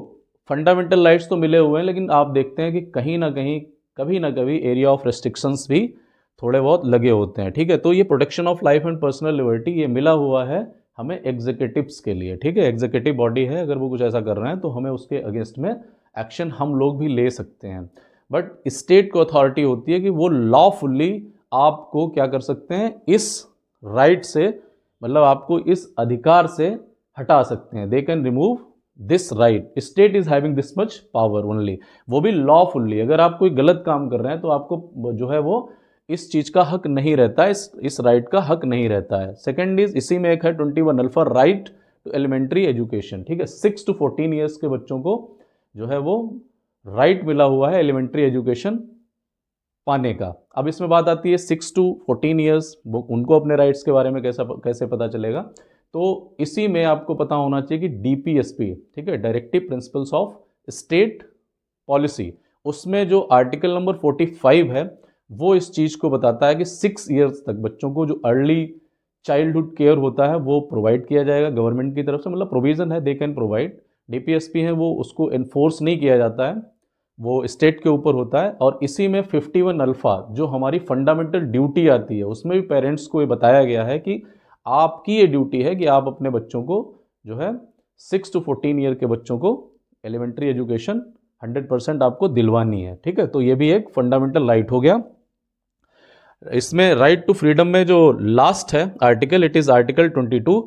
फंडामेंटल राइट्स तो मिले हुए हैं, लेकिन आप देखते हैं कि कहीं ना कहीं कभी ना कभी एरिया ऑफ रेस्ट्रिक्शंस भी थोड़े बहुत लगे होते हैं। ठीक है, तो ये protection of life and personal liberty ये मिला हुआ है हमें एग्जीक्यूटिव्स के लिए। ठीक है, एग्जीक्यूटिव बॉडी है, अगर वो कुछ ऐसा कर रहे हैं तो हमें उसके अगेंस्ट में एक्शन हम लोग भी ले सकते हैं। बट स्टेट को अथॉरिटी होती है कि वो लॉफुली आपको क्या कर सकते हैं, इस राइट से, मतलब आपको इस अधिकार से हटा सकते हैं। They can remove this right, state is having this much power only, वो भी लॉफुली। अगर आप कोई गलत काम कर रहे हैं तो आपको जो है वो इस चीज का हक नहीं रहता है, इस राइट का हक नहीं रहता है। सेकंड इज, इसी में एक है 21 alpha, right to elementary education. ठीक है, 6 to 14 ईयर्स के बच्चों को जो है वो राइट मिला हुआ है एलिमेंट्री एजुकेशन पाने का। अब इसमें बात आती है 6 to 14 ईयर्स, उनको अपने राइट्स के बारे में कैसे पता चलेगा, तो इसी में आपको पता होना चाहिए कि डीपीएसपी, ठीक है, directive principles of state policy, उसमें जो आर्टिकल नंबर 45 है वो इस चीज़ को बताता है कि 6 ईयर्स तक बच्चों को जो अर्ली चाइल्डहुड केयर होता है वो प्रोवाइड किया जाएगा गवर्नमेंट की तरफ से, मतलब प्रोविजन है, दे कैन प्रोवाइड। डीपीएसपी है वो, उसको इन्फोर्स नहीं किया जाता है, वो स्टेट के ऊपर होता है। और इसी में 51 अल्फा जो हमारी फंडामेंटल ड्यूटी आती है, उसमें भी पेरेंट्स को ये बताया गया है कि आपकी ये ड्यूटी है कि आप अपने बच्चों को जो है 6 to 14 ईयर के बच्चों को एलिमेंट्री एजुकेशन 100% आपको दिलवानी है। ठीक है, तो ये भी एक फंडामेंटल राइट हो गया। इसमें राइट टू फ्रीडम में जो लास्ट है article, it is article 22,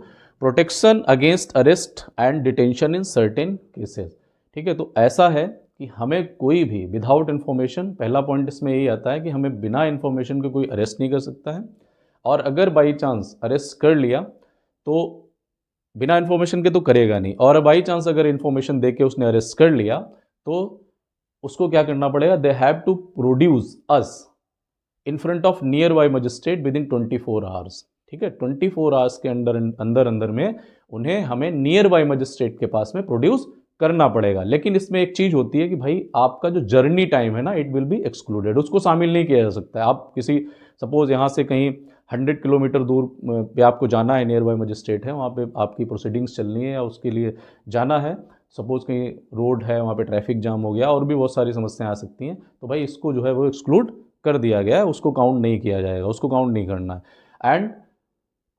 protection against arrest and detention in certain cases. ठीक है, तो ऐसा है कि हमें कोई भी विदाउट इन्फॉर्मेशन, पहला पॉइंट इसमें यही आता है कि हमें बिना इन्फॉर्मेशन के कोई अरेस्ट नहीं कर सकता है, और अगर बाई चांस अरेस्ट कर लिया तो बिना इन्फॉर्मेशन के तो करेगा नहीं, और बाई चांस अगर इन्फॉर्मेशन दे के उसने अरेस्ट कर लिया तो उसको क्या करना पड़ेगा, they have to produce us in front of nearby magistrate within 24 hours. ठीक है, 24 आवर्स के अंदर में उन्हें हमें नियर बाई मजिस्ट्रेट के पास में प्रोड्यूस करना पड़ेगा। लेकिन इसमें एक चीज होती है कि भाई आपका जो जर्नी टाइम है ना, इट विल बी एक्सक्लूडेड, उसको शामिल नहीं किया जा सकता है। आप किसी सपोज यहाँ से कहीं 100 किलोमीटर दूर पे आपको जाना है, नियर बाई मजिस्ट्रेट है, वहाँ पे आपकी प्रोसीडिंग्स चलनी है या उसके लिए जाना है, सपोज कहीं रोड है वहाँ पे ट्रैफिक जाम हो गया और भी बहुत सारी समस्याएं आ सकती हैं, तो भाई इसको जो है वो एक्सक्लूड कर दिया गया है, उसको काउंट नहीं किया जाएगा, उसको काउंट नहीं करना है। एंड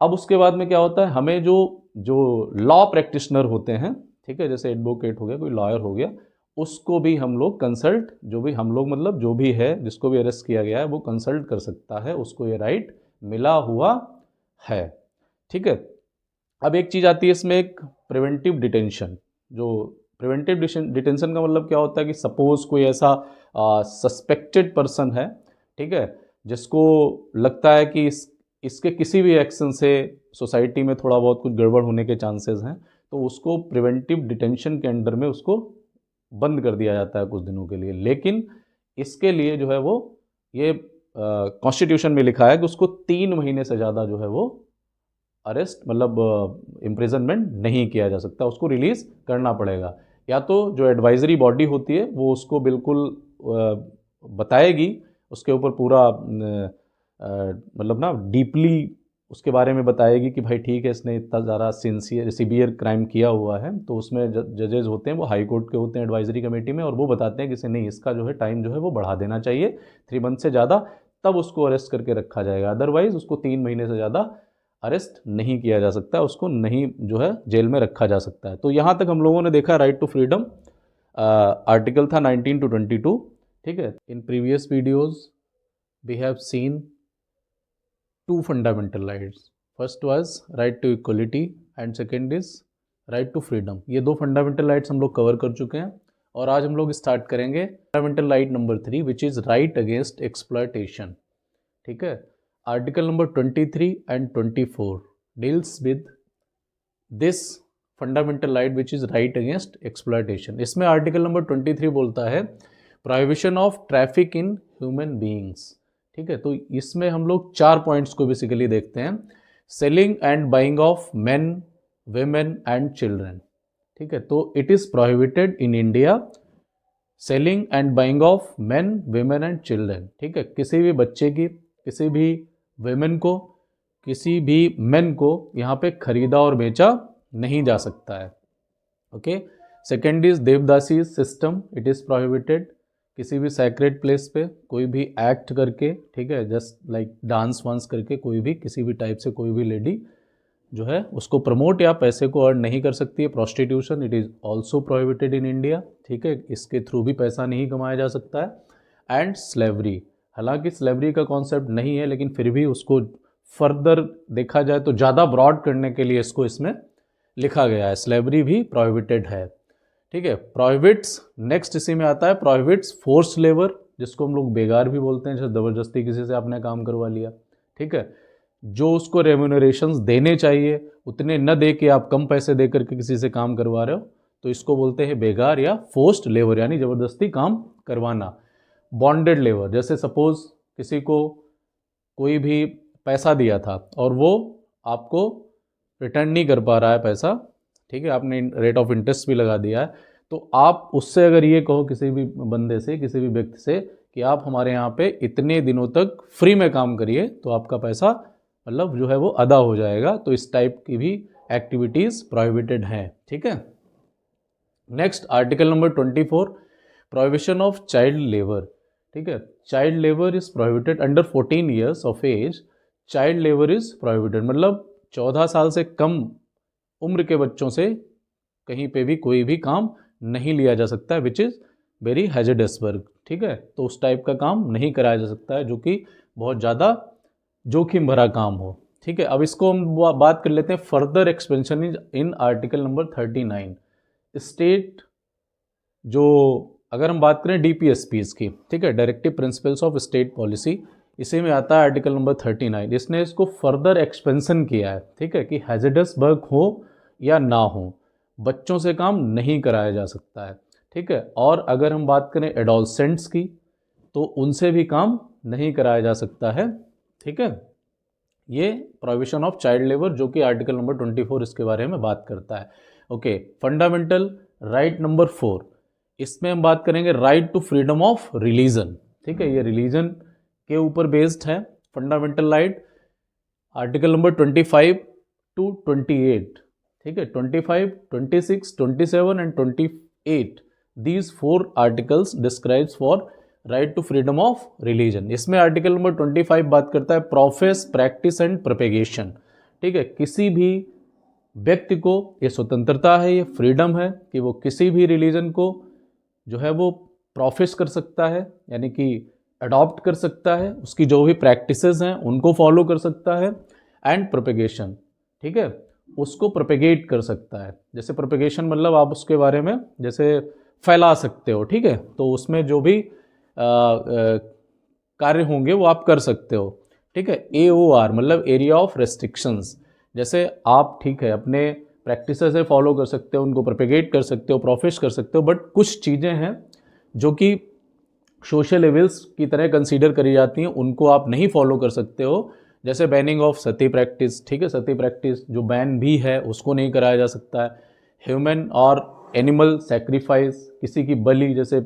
अब उसके बाद में क्या होता है, हमें जो जो लॉ प्रैक्टिशनर होते हैं, ठीक है, जैसे एडवोकेट हो गया, कोई लॉयर हो गया, उसको भी हम लोग कंसल्ट, जो भी हम लोग मतलब जो भी है जिसको भी अरेस्ट किया गया है वो कंसल्ट कर सकता है, उसको ये राइट मिला हुआ है। ठीक है। अब एक चीज़ आती है इसमें, एक प्रिवेंटिव डिटेंशन। जो प्रिवेंटिव डिटेंशन का मतलब क्या होता है कि सपोज कोई ऐसा सस्पेक्टेड पर्सन है, ठीक है, जिसको लगता है कि इसके किसी भी एक्शन से सोसाइटी में थोड़ा बहुत कुछ गड़बड़ होने के चांसेस हैं, तो उसको प्रिवेंटिव डिटेंशन के अंडर में उसको बंद कर दिया जाता है कुछ दिनों के लिए। लेकिन इसके लिए जो है वो ये कॉन्स्टिट्यूशन में लिखा है कि उसको 3 महीने से ज़्यादा जो है वो अरेस्ट मतलब इम्प्रिजनमेंट नहीं किया जा सकता, उसको रिलीज़ करना पड़ेगा। या तो जो एडवाइजरी बॉडी होती है वो उसको बिल्कुल बताएगी, उसके ऊपर पूरा मतलब ना डीपली उसके बारे में बताएगी कि भाई ठीक है इसने इतना ज़्यादा सीवियर क्राइम किया हुआ है, तो उसमें जजेस होते हैं वो हाई कोर्ट के होते हैं एडवाइजरी कमेटी में, और वो बताते हैं कि नहीं इसका जो है टाइम जो है वो बढ़ा देना चाहिए 3 मंथ से ज़्यादा, तब उसको अरेस्ट करके रखा जाएगा। अदरवाइज़ उसको 3 महीने से ज़्यादा अरेस्ट नहीं किया जा सकता, उसको नहीं जो है जेल में रखा जा सकता है। तो यहाँ तक हम लोगों ने देखा राइट टू फ्रीडम, आर्टिकल था 19 to 22। ठीक है। In previous videos we have seen 2 fundamental rights. First was right to equality and second is right to freedom. ये 2 fundamental rights हम लोग कवर कर चुके हैं, और आज हम लोग स्टार्ट करेंगे fundamental right number 3 which is right against exploitation. ठीक है। Article number 23 and 24 deals with this fundamental right which is right against exploitation. इसमें आर्टिकल नंबर 23 बोलता है prohibition of traffic in human beings. ठीक है। तो इसमें हम लोग 4 पॉइंट्स को बेसिकली देखते हैं। Selling and buying of main, women and children. ठीक है। तो it is prohibited in India selling and buying of main, women and children. ठीक है। किसी भी बच्चे की, किसी भी वेमेन को, किसी भी मेन को यहाँ पे खरीदा और बेचा नहीं जा सकता है। Okay. Second is devadasi system, it is prohibited. किसी भी सैक्रेड प्लेस पे कोई भी एक्ट करके, ठीक है, जस्ट लाइक डांस वांस करके कोई भी किसी भी टाइप से कोई भी लेडी जो है उसको प्रमोट या पैसे को अर्न नहीं कर सकती है। Prostitution it is also prohibited in India. ठीक है। इसके थ्रू भी पैसा नहीं कमाया जा सकता है। एंड स्लेवरी, हालांकि स्लेवरी का कॉन्सेप्ट नहीं है लेकिन फिर भी उसको फर्दर देखा जाए तो ज़्यादा ब्रॉड करने के लिए इसको इसमें लिखा गया है। स्लेवरी भी प्रोहिबिटेड है। ठीक है। प्रोहिबिट्स, नेक्स्ट इसी में आता है प्रोहिबिट्स फोर्स लेबर, जिसको हम लोग बेगार भी बोलते हैं, जैसे ज़बरदस्ती किसी से आपने काम करवा लिया। ठीक है। जो उसको रेम्यूनरेशंस देने चाहिए उतने न दे के आप कम पैसे दे करके किसी से काम करवा रहे हो, तो इसको बोलते हैं बेगार या फोर्स्ड लेबर, यानी ज़बरदस्ती काम करवाना। बॉन्डेड लेबर, जैसे सपोज किसी को कोई भी पैसा दिया था और वो आपको रिटर्न नहीं कर पा रहा है पैसा, ठीक है, आपने रेट ऑफ इंटरेस्ट भी लगा दिया है, तो आप उससे अगर ये कहो किसी भी बंदे से, किसी भी व्यक्ति से कि आप हमारे यहाँ पे इतने दिनों तक फ्री में काम करिए, तो आपका पैसा मतलब जो है वो अदा हो जाएगा। तो इस टाइप की भी एक्टिविटीज़ प्रोहिबिटेड हैं। ठीक है। Next article number 24, prohibition of child labour. ठीक है। Child labour is prohibited under 14 years of age. Child labour is prohibited मतलब 14 साल से कम उम्र के बच्चों से कहीं पे भी कोई भी काम नहीं लिया जा सकता है, which is very hazardous work. ठीक है। तो उस टाइप का काम नहीं कराया जा सकता है जो कि बहुत ज़्यादा जोखिम भरा काम हो। ठीक है। अब इसको हम बात कर लेते हैं further expansion in article number 39 state. जो अगर हम बात करें DPSPs की, ठीक है, directive principles of state policy, इसी में आता है आर्टिकल नंबर 39। इसने इसको फर्दर एक्सपेंशन किया है। ठीक है, कि हैजर्डस वर्क हो या ना हो, बच्चों से काम नहीं कराया जा सकता है। ठीक है। और अगर हम बात करें एडोलसेंट्स की, तो उनसे भी काम नहीं कराया जा सकता है। ठीक है। ये प्रोहिबिशन ऑफ चाइल्ड लेबर जो कि आर्टिकल नंबर 24 इसके बारे में बात करता है। ओके। फंडामेंटल राइट नंबर 4, इसमें हम बात करेंगे right to freedom of religion. ठीक है। ये रिलीजन के ऊपर बेस्ड है fundamental right. Article number 25 to 28। ठीक है। 25, 26, 27 and 28, these 4 articles describes for right to freedom of religion. इसमें आर्टिकल नंबर 25 बात करता है प्रोफेस, प्रैक्टिस एंड प्रोपेगेशन। ठीक है। किसी भी व्यक्ति को ये स्वतंत्रता है, ये फ्रीडम है कि वो किसी भी रिलीजन को जो है वो प्रोफेस कर सकता है, यानी कि अडॉप्ट कर सकता है, उसकी जो भी प्रैक्टिसेस हैं उनको फॉलो कर सकता है, एंड प्रोपेगेशन, ठीक है, उसको प्रोपेगेट कर सकता है। जैसे प्रोपेगेशन मतलब आप उसके बारे में जैसे फैला सकते हो, ठीक है, तो उसमें जो भी कार्य होंगे वो आप कर सकते हो, ठीक है। AOR मतलब एरिया ऑफ रेस्ट्रिक्शंस, जैसे आप, ठीक है, अपने प्रैक्टिसेस से फॉलो कर सकते हो, उनको प्रोपेगेट कर सकते हो, प्रोफेस कर सकते हो, बट कुछ चीज़ें हैं जो कि सोशल लेवल्स की तरह कंसीडर करी जाती हैं, उनको आप नहीं फॉलो कर सकते हो। जैसे बैनिंग ऑफ सती प्रैक्टिस, ठीक है, सती प्रैक्टिस जो बैन भी है उसको नहीं कराया जा सकता है। ह्यूमन और एनिमल सेक्रीफाइस, किसी की बलि जैसे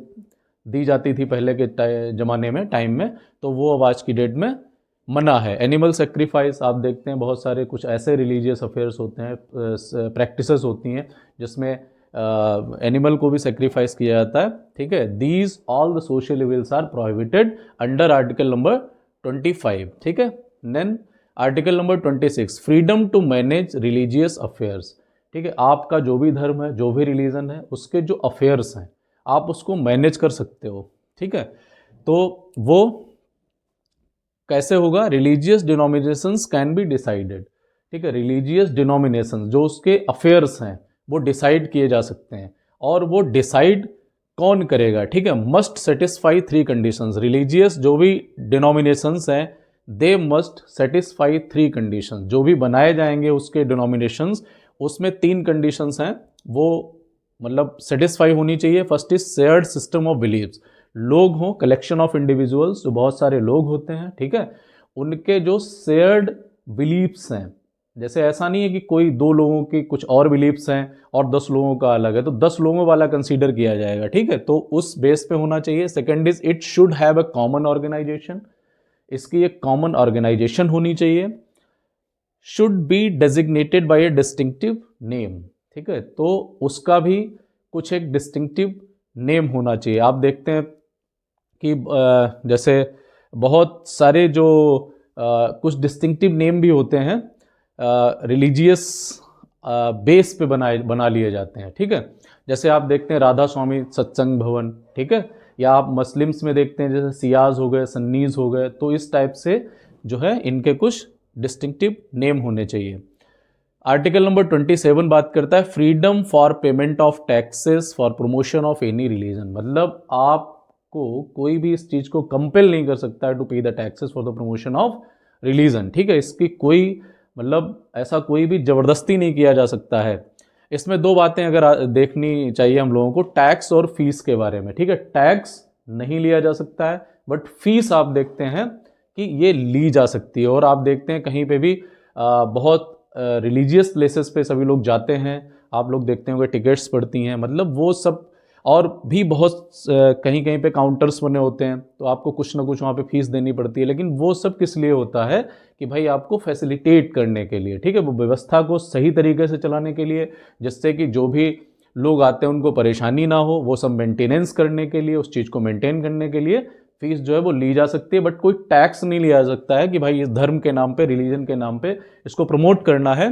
दी जाती थी पहले के ज़माने में, टाइम में, तो वो अब आज की डेट में मना है। एनिमल सेक्रीफाइस आप देखते हैं बहुत सारे कुछ ऐसे रिलीजियस अफेयर्स होते हैं, प्रैक्टिसेस होती हैं जिसमें एनिमल को भी सेक्रीफाइस किया जाता है, ठीक है। These all the social evils are prohibited under article number 25, ठीक है। Then article number 26, freedom to manage religious affairs, ठीक है, आपका जो भी धर्म है, जो भी रिलीजन है, उसके जो अफेयर्स हैं आप उसको मैनेज कर सकते हो, ठीक है। तो वो कैसे होगा? Religious denominations can be decided, ठीक है, रिलीजियस डिनोमिनेशंस जो उसके अफेयर्स हैं वो डिसाइड किए जा सकते हैं, और वो डिसाइड कौन करेगा, ठीक है, मस्ट सेटिस्फाई 3 कंडीशंस। रिलीजियस जो भी डिनोमिनेशंस हैं दे मस्ट सेटिस्फाई 3 कंडीशंस, जो भी बनाए जाएंगे उसके डिनोमिनेशंस उसमें 3 कंडीशंस हैं, वो मतलब सेटिस्फाई होनी चाहिए। First is shared system of beliefs, लोग हों, कलेक्शन ऑफ इंडिविजुअल्स, जो बहुत सारे लोग होते हैं, ठीक है, उनके जो शेयर्ड बिलीव्स हैं, जैसे ऐसा नहीं है कि कोई 2 लोगों के कुछ और बिलीव्स हैं और 10 लोगों का अलग है, तो 10 लोगों वाला कंसीडर किया जाएगा, ठीक है, तो उस बेस पे होना चाहिए। Second is it should have a common organisation, इसकी एक कॉमन ऑर्गेनाइजेशन होनी चाहिए। Should be designated by a distinctive name, ठीक है, तो उसका भी कुछ एक डिस्टिंक्टिव नेम होना चाहिए। आप देखते हैं कि जैसे बहुत सारे जो कुछ डिस्टिंक्टिव नेम भी होते हैं रिलीजियस बेस पे बना लिए जाते हैं, ठीक है। जैसे आप देखते हैं राधा स्वामी सत्संग भवन, ठीक है, या आप मुस्लिम्स में देखते हैं जैसे सियाज हो गए, सन्नीज हो गए, तो इस टाइप से जो है इनके कुछ डिस्टिंक्टिव नेम होने चाहिए। आर्टिकल नंबर 27 बात करता है freedom for payment of taxes for promotion of any religion, मतलब आपको कोई भी इस चीज़ को कंपेल नहीं कर सकता है टू पे the taxes for the promotion of religion, ठीक है, इसकी कोई मतलब ऐसा कोई भी ज़बरदस्ती नहीं किया जा सकता है। इसमें 2 बातें अगर देखनी चाहिए हम लोगों को टैक्स और फीस के बारे में, ठीक है, टैक्स नहीं लिया जा सकता है, बट फीस आप देखते हैं कि ये ली जा सकती है। और आप देखते हैं कहीं पे भी बहुत रिलीजियस प्लेसेस पे सभी लोग जाते हैं, आप लोग देखते होंगे टिकट्स पड़ती हैं, मतलब वो सब, और भी बहुत कहीं कहीं पे काउंटर्स बने होते हैं, तो आपको कुछ ना कुछ वहाँ पे फीस देनी पड़ती है, लेकिन वो सब किस लिए होता है कि भाई आपको फैसिलिटेट करने के लिए, ठीक है, वो व्यवस्था को सही तरीके से चलाने के लिए, जिससे कि जो भी लोग आते हैं उनको परेशानी ना हो, वो सब मेंटेनेंस करने के लिए, उस चीज़ को मेंटेन करने के लिए फीस जो है वो ली जा सकती है, बट कोई टैक्स नहीं लिया जा सकता है कि भाई इस धर्म के नाम पे, रिलीजन के नाम पे इसको प्रमोट करना है,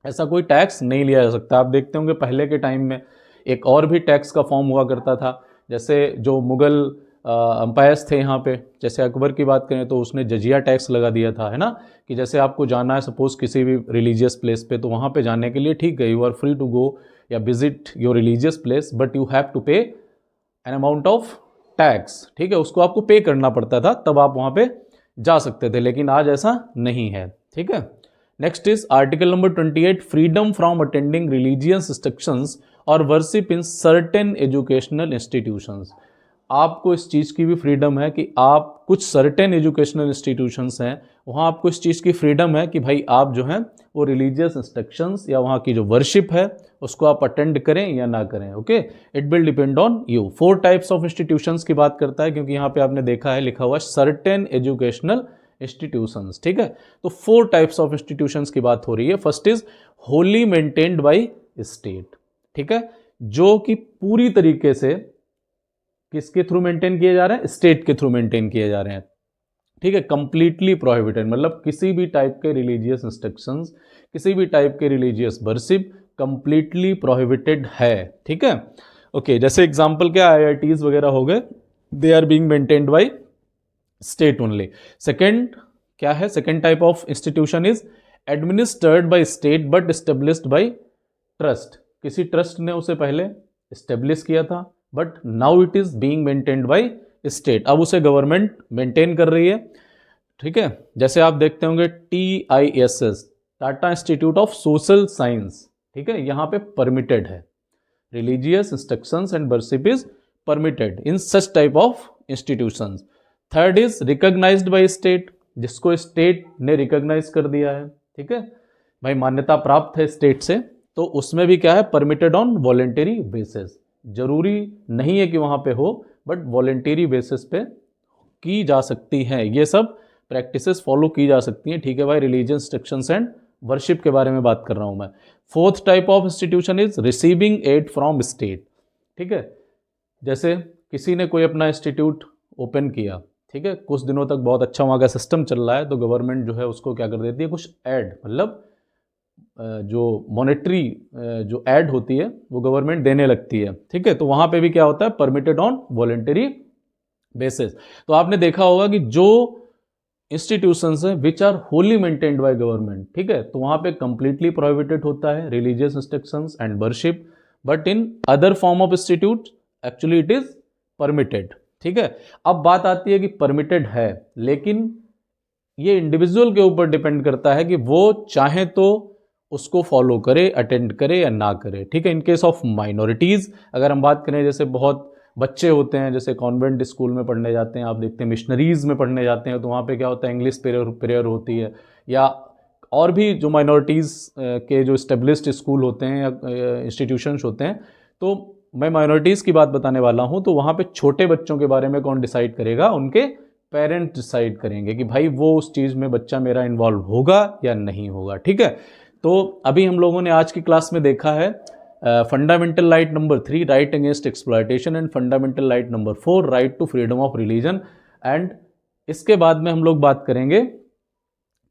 ऐसा कोई टैक्स नहीं लिया जा सकता। आप देखते होंगे पहले के टाइम में एक और भी टैक्स का फॉर्म हुआ करता था, जैसे जो मुगल अंपायर्स थे यहाँ पे, जैसे अकबर की बात करें तो उसने जजिया टैक्स लगा दिया था, है ना, कि जैसे आपको जाना है सपोज किसी भी रिलीजियस प्लेस पे, तो वहाँ पे जाने के लिए ठीक है you are free to go या visit your religious place, but you have to pay an amount of tax, ठीक है, उसको आपको पे करना पड़ता था, तब आप वहाँ पे जा सकते थे, लेकिन आज ऐसा नहीं है, ठीक है। Next is article number 28 freedom from attending religious instructions और worship in certain educational institutions, आपको इस चीज़ की भी फ्रीडम है कि आप कुछ सर्टेन एजुकेशनल इंस्टीट्यूशंस हैं वहाँ आपको इस चीज़ की फ्रीडम है कि भाई आप जो हैं वो रिलीजियस इंस्ट्रक्शंस या वहाँ की जो वर्शिप है उसको आप अटेंड करें या ना करें, okay, it will depend on you. 4 types of institutions की बात करता है, क्योंकि यहाँ पे आपने देखा है लिखा हुआ सर्टेन एजुकेशनल इंस्टीट्यूशंस, ठीक है, तो 4 टाइप्स ऑफ इंस्टीट्यूशंस की बात हो रही है। First is Holi maintained by state, ठीक है, जो कि पूरी तरीके से किसके थ्रू मेंटेन किए जा रहे हैं? स्टेट के थ्रू मेंटेन किए जा रहे हैं, ठीक है, कंप्लीटली प्रोहिबिटेड, मतलब किसी भी टाइप के रिलीजियस इंस्ट्रक्शंस, किसी भी टाइप के रिलीजियस वर्शिप कंप्लीटली प्रोहिबिटेड है, ठीक है। ओके, जैसे एग्जांपल क्या, आईआईटीज वगैरह हो गए, they are being maintained by state only. Second क्या है, second type of institution is administered by state but established by trust. किसी ट्रस्ट ने उसे पहले एस्टेब्लिश किया था, but now it is being maintained by state, अब उसे गवर्नमेंट मेंटेन कर रही है। ठीक है, जैसे आप देखते होंगे TISS, Tata institute of social science, ठीक है, यहाँ पे परमिटेड है, religious instructions and worship is permitted in such type of institutions. Third is recognised by state, जिसको स्टेट ने रिकॉग्नाइज कर दिया है, ठीक है, भाई मान्यता प्राप्त है स्टेट से, तो उसमें भी क्या है, परमिटेड ऑन वॉलेंटरी बेसिस, जरूरी नहीं है कि वहां पे हो, बट वॉलेंटरी बेसिस पे की जा सकती हैं, ये सब प्रैक्टिसेस फॉलो की जा सकती हैं। ठीक है भाई, रिलीजियस इंस्ट्रक्शंस एंड वर्शिप के बारे में बात कर रहा हूं मैं। Fourth type of institution is receiving aid from state. ठीक है, जैसे किसी ने कोई अपना इंस्टीट्यूट ओपन किया, ठीक है, कुछ दिनों तक बहुत अच्छा वहाँ का सिस्टम चल रहा है, तो गवर्नमेंट जो है उसको क्या कर देती है, कुछ ऐड, मतलब जो मॉनेटरी जो ऐड होती है वो गवर्नमेंट देने लगती है। ठीक है, तो वहाँ पे भी क्या होता है, परमिटेड ऑन वॉलेंटरी बेसिस। तो आपने देखा होगा कि जो इंस्टीट्यूशंस हैं which are wholly maintained by government, ठीक है, तो वहाँ पे कंप्लीटली प्रोहिबिटेड होता है religious instructions and worship, but in other form of institute actually it is permitted. ठीक है, अब बात आती है कि परमिटेड है, लेकिन ये इंडिविजुअल के ऊपर डिपेंड करता है कि वो चाहे तो उसको फॉलो करे, अटेंड करे या ना करे। ठीक है, इन केस ऑफ माइनॉरिटीज़ अगर हम बात करें, जैसे बहुत बच्चे होते हैं, जैसे कॉन्वेंट स्कूल में पढ़ने जाते हैं, आप देखते हैं मिशनरीज़ में पढ़ने जाते हैं, तो वहाँ पे क्या होता है, इंग्लिश प्रेयर होती है, या और भी जो माइनॉरिटीज़ के जो इस्टेब्लिश्ड स्कूल होते हैं या इंस्टीट्यूशंस होते हैं, तो मैं माइनॉरिटीज़ की बात बताने वाला हूँ, तो वहाँ पे छोटे बच्चों के बारे में कौन डिसाइड करेगा, उनके पेरेंट्स डिसाइड करेंगे कि भाई वो उस चीज़ में बच्चा मेरा इन्वॉल्व होगा या नहीं होगा। ठीक है, तो अभी हम लोगों ने आज की क्लास में देखा है fundamental right number 3 right against exploitation, and fundamental right number 4 right to freedom of religion, and इसके बाद में हम लोग बात करेंगे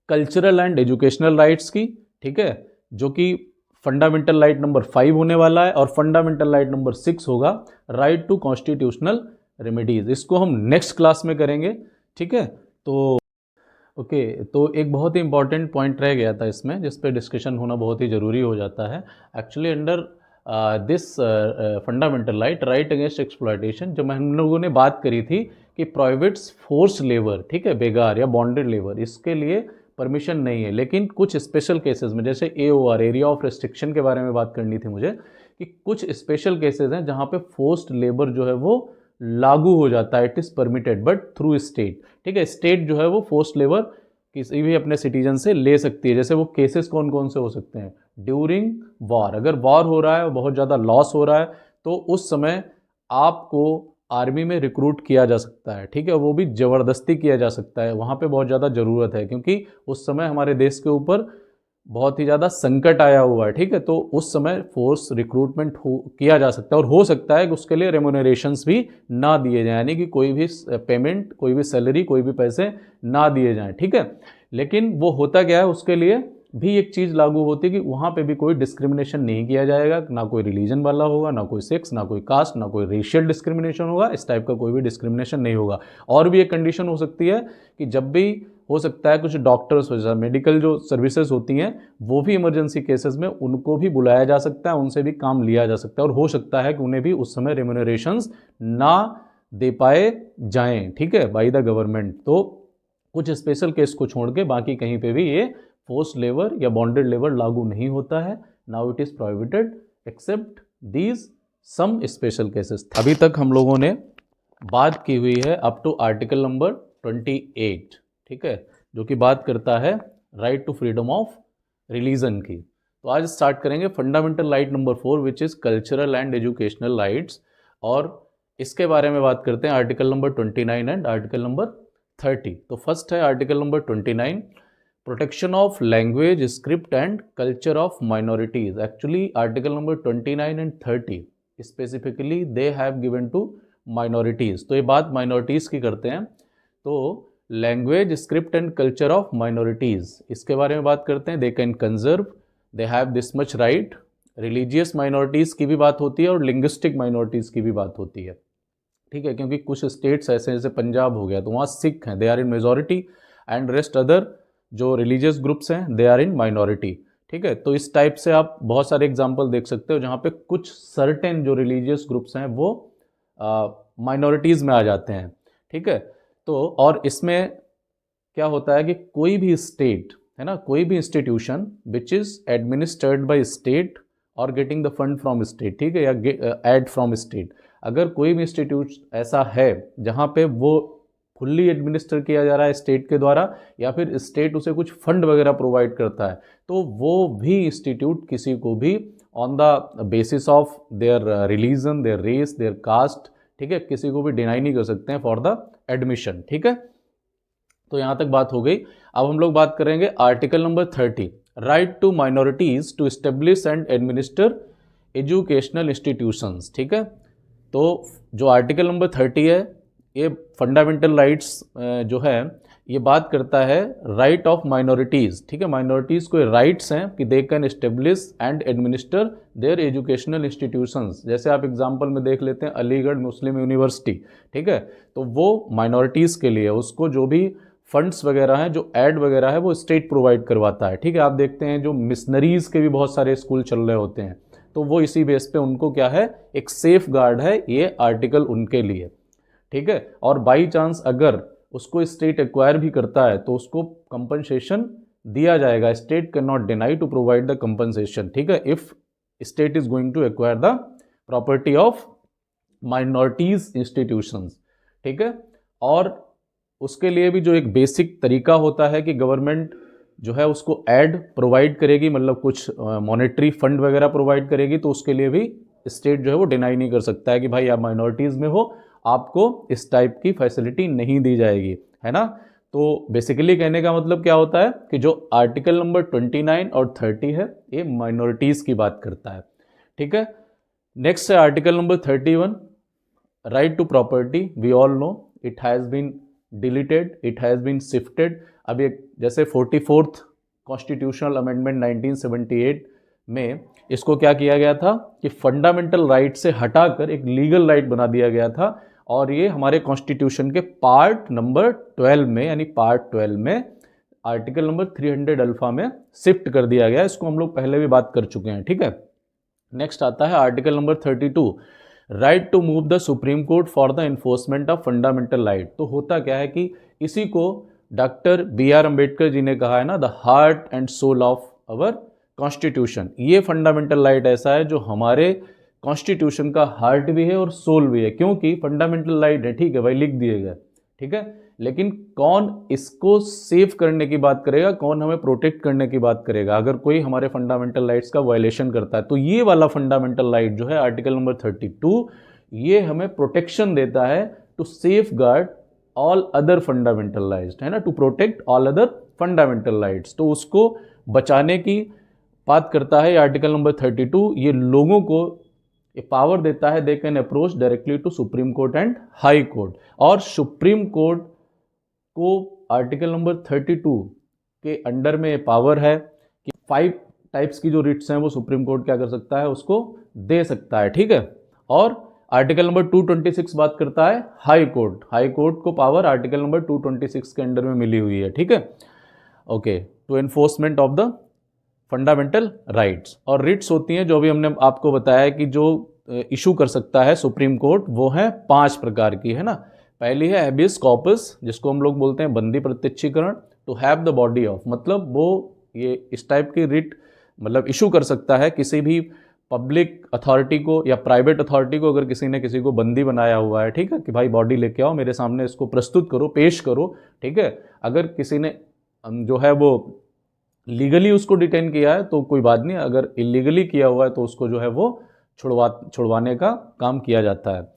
कल्चरल एंड एजुकेशनल राइट्स की। ठीक है, जो कि फंडामेंटल राइट नंबर 5 होने वाला है, और फंडामेंटल राइट नंबर 6 होगा राइट टू कॉन्स्टिट्यूशनल रेमेडीज, इसको हम नेक्स्ट क्लास में करेंगे। ठीक है, तो ओके, तो एक बहुत ही इंपॉर्टेंट पॉइंट रह गया था इसमें, जिस पे डिस्कशन होना बहुत ही ज़रूरी हो जाता है actually under this fundamental right against exploitation. जब हम लोगों ने बात करी थी कि प्रोहिबिट्स फोर्स लेबर, ठीक है, बेगार या बॉन्डेड लेबर, इसके लिए परमिशन नहीं है, लेकिन कुछ स्पेशल केसेस में, जैसे AOR एरिया ऑफ रेस्ट्रिक्शन के बारे में बात करनी थी मुझे, कि कुछ स्पेशल केसेस हैं जहाँ पे फोर्स्ड लेबर जो है वो लागू हो जाता है, it is permitted but through state. ठीक है, स्टेट जो है वो फोर्स्ड लेबर किसी भी अपने सिटीजन से ले सकती है। जैसे वो केसेस कौन कौन से हो सकते हैं, ड्यूरिंग वॉर, अगर वॉर हो रहा है और बहुत ज़्यादा लॉस हो रहा है, तो उस समय आपको आर्मी में रिक्रूट किया जा सकता है। ठीक है, वो भी ज़बरदस्ती किया जा सकता है, वहाँ पे बहुत ज़्यादा ज़रूरत है, क्योंकि उस समय हमारे देश के ऊपर बहुत ही ज़्यादा संकट आया हुआ है। ठीक है, तो उस समय फोर्स रिक्रूटमेंट किया जा सकता है, और हो सकता है कि उसके लिए रेम्यूनरेशंस भी ना दिए जाएं, यानी कि कोई भी पेमेंट, कोई भी सैलरी, कोई भी पैसे ना दिए जाएं। ठीक है, लेकिन वो होता क्या है, उसके लिए भी एक चीज़ लागू होती है कि वहाँ पे भी कोई डिस्क्रिमिनेशन नहीं किया जाएगा, ना कोई रिलीजन वाला होगा, ना कोई सेक्स, ना कोई कास्ट, ना कोई रेशियल डिस्क्रिमिनेशन होगा, इस टाइप का कोई भी डिस्क्रिमिनेशन नहीं होगा। और भी एक कंडीशन हो सकती है कि जब भी हो सकता है कुछ डॉक्टर्स वजह मेडिकल जो सर्विसेज होती हैं, वो भी इमरजेंसी केसेस में उनको भी बुलाया जा सकता है, उनसे भी काम लिया जा सकता है, और हो सकता है कि उन्हें भी उस समय रेम्यूनरेशंस ना दे पाए जाएं, ठीक है, बाय द गवर्नमेंट। तो कुछ स्पेशल केस को छोड़ के बाकी कहीं पे भी ये फोर्स्ड लेबर या बॉन्डेड लेबर लागू नहीं होता है। Now it is prohibited except these some special cases. अभी तक हम लोगों ने बात की हुई है अप टू आर्टिकल नंबर 28, ठीक है, जो कि बात करता है right to freedom of religion की। तो आज स्टार्ट करेंगे fundamental right number 4 which is cultural and educational rights, और इसके बारे में बात करते हैं article number 29 and article number 30। तो फर्स्ट है article number 29, protection of language, script and culture of minorities. Actually article number 29 and 30 specifically they have given to minorities. तो ये बात माइनॉरिटीज़ की करते हैं। तो language, script and culture of minorities, इसके बारे में बात करते हैं। They can conserve, they have this much right, religious minorities की भी बात होती है और लिंग्विस्टिक माइनॉरिटीज़ की भी बात होती है, ठीक है, क्योंकि कुछ स्टेट्स ऐसे जैसे पंजाब हो गया तो वहाँ सिख हैं, they are in majority, and rest other जो रिलीजियस ग्रुप्स हैं दे आर इन माइनॉरिटी, ठीक है। तो इस टाइप से आप बहुत सारे एग्जांपल देख सकते हो जहाँ पे कुछ सर्टेन जो रिलीजियस ग्रुप्स हैं वो माइनॉरिटीज़ में आ जाते हैं, ठीक है। तो और इसमें क्या होता है कि कोई भी स्टेट है ना, कोई भी institution which is administered by state और getting the fund from state, ठीक है, या एड फ्रॉम स्टेट, अगर कोई भी इंस्टीट्यूट ऐसा है जहाँ पे वो फुल्ली एडमिनिस्टर किया जा रहा है स्टेट के द्वारा या फिर स्टेट उसे कुछ फंड वगैरह प्रोवाइड करता है, तो वो भी इंस्टीट्यूट किसी को भी on the basis of their religion, their race, their caste, ठीक है, किसी को भी डिनाई नहीं कर सकते हैं फॉर द एडमिशन, ठीक है। तो यहाँ तक बात हो गई। अब हम लोग बात करेंगे article number 30, right to minorities to establish and administer educational institutions, ठीक है। तो जो आर्टिकल नंबर 30 है ये फंडामेंटल राइट्स जो है ये बात करता है राइट ऑफ माइनॉरिटीज़, ठीक है, माइनॉरिटीज़ को राइट्स हैं कि they can establish and administer there educational institutions. जैसे आप एग्जांपल में देख लेते हैं अलीगढ़ मुस्लिम यूनिवर्सिटी, ठीक है, तो वो माइनॉरिटीज़ के लिए उसको जो भी फंड्स वगैरह हैं, जो एड वगैरह है वो स्टेट प्रोवाइड करवाता है, ठीक है। आप देखते हैं जो मिशनरीज़ के भी बहुत सारे स्कूल चल रहे होते हैं तो वो इसी बेस पे उनको क्या है, एक सेफ गार्ड है ये आर्टिकल उनके लिए, ठीक है। और बाई चांस अगर उसको स्टेट एक्वायर भी करता है तो उसको कंपनसेशन दिया जाएगा, state can not deny to provide the compensation, ठीक है, if state is going to acquire the property of minorities institutions, ठीक है। और उसके लिए भी जो एक बेसिक तरीका होता है कि गवर्नमेंट जो है उसको एड प्रोवाइड करेगी, मतलब कुछ मॉनेटरी फंड वगैरह प्रोवाइड करेगी, तो उसके लिए भी स्टेट जो है वो डिनाई नहीं कर सकता है कि भाई आप माइनॉरिटीज़ में हो, आपको इस टाइप की फैसिलिटी नहीं दी जाएगी, है ना। तो बेसिकली कहने का मतलब क्या होता है कि जो आर्टिकल नंबर 29 और 30 है ये माइनॉरिटीज़ की बात करता है, ठीक है। नेक्स्ट है article number 31, right to property. We all know it has been deleted, it has been shifted. अब ये जैसे 44th कॉन्स्टिट्यूशनल अमेंडमेंट 1978 में इसको क्या किया गया था कि फंडामेंटल राइट से हटाकर एक लीगल राइट बना दिया गया था, और ये हमारे कॉन्स्टिट्यूशन के पार्ट नंबर 12 में, यानी पार्ट 12 में आर्टिकल नंबर 300 अल्फा में शिफ्ट कर दिया गया। इसको हम लोग पहले भी बात कर चुके हैं, ठीक है। नेक्स्ट आता है article number 32, right to move the supreme court for the enforcement of fundamental right. तो होता क्या है कि इसी को डॉक्टर BR अम्बेडकर जी ने कहा है ना, the heart and soul of our constitution. ये फंडामेंटल राइट ऐसा है जो हमारे कॉन्स्टिट्यूशन का हार्ट भी है और सोल भी है, क्योंकि फंडामेंटल राइट है, ठीक है भाई, लिख दिए गए, ठीक है, लेकिन कौन इसको सेव करने की बात करेगा, कौन हमें प्रोटेक्ट करने की बात करेगा अगर कोई हमारे फंडामेंटल राइट्स का वायलेशन करता है। तो ये वाला फंडामेंटल राइट जो है आर्टिकल नंबर 32, ये हमें प्रोटेक्शन देता है to safeguard all other fundamental rights, है ना, to protect all other fundamental rights. तो उसको बचाने की बात करता है आर्टिकल नंबर 32। ये लोगों को ये पावर देता है, they can approach directly to Supreme court and high Court. और सुप्रीम कोर्ट को आर्टिकल नंबर 32 के अंडर में ये पावर है कि 5 टाइप्स की जो रिट्स हैं वो सुप्रीम कोर्ट क्या कर सकता है, उसको दे सकता है, ठीक है। और आर्टिकल नंबर 226 बात करता है हाई कोर्ट, हाई कोर्ट को पावर आर्टिकल नंबर 226 के अंडर में मिली हुई है, ठीक है, okay, to enforcement of the fundamental rights. और रिट्स होती हैं जो भी हमने आपको बताया कि जो इशू कर सकता है सुप्रीम कोर्ट, वो है 5 प्रकार की, है ना। पहली है हैबियस कॉर्पस, जिसको हम लोग बोलते हैं बंदी प्रत्यक्षीकरण, to have the body of, मतलब वो ये इस टाइप की रिट मतलब इशू कर सकता है किसी भी पब्लिक अथॉरिटी को या प्राइवेट अथॉरिटी को, अगर किसी ने किसी को बंदी बनाया हुआ है, ठीक है, कि भाई बॉडी लेके आओ मेरे सामने, इसको प्रस्तुत करो, पेश करो, ठीक है। अगर किसी ने जो है वो लीगली उसको डिटेन किया है तो कोई बात नहीं, अगर इलीगली किया हुआ है तो उसको जो है वो छुड़वाने का काम किया जाता है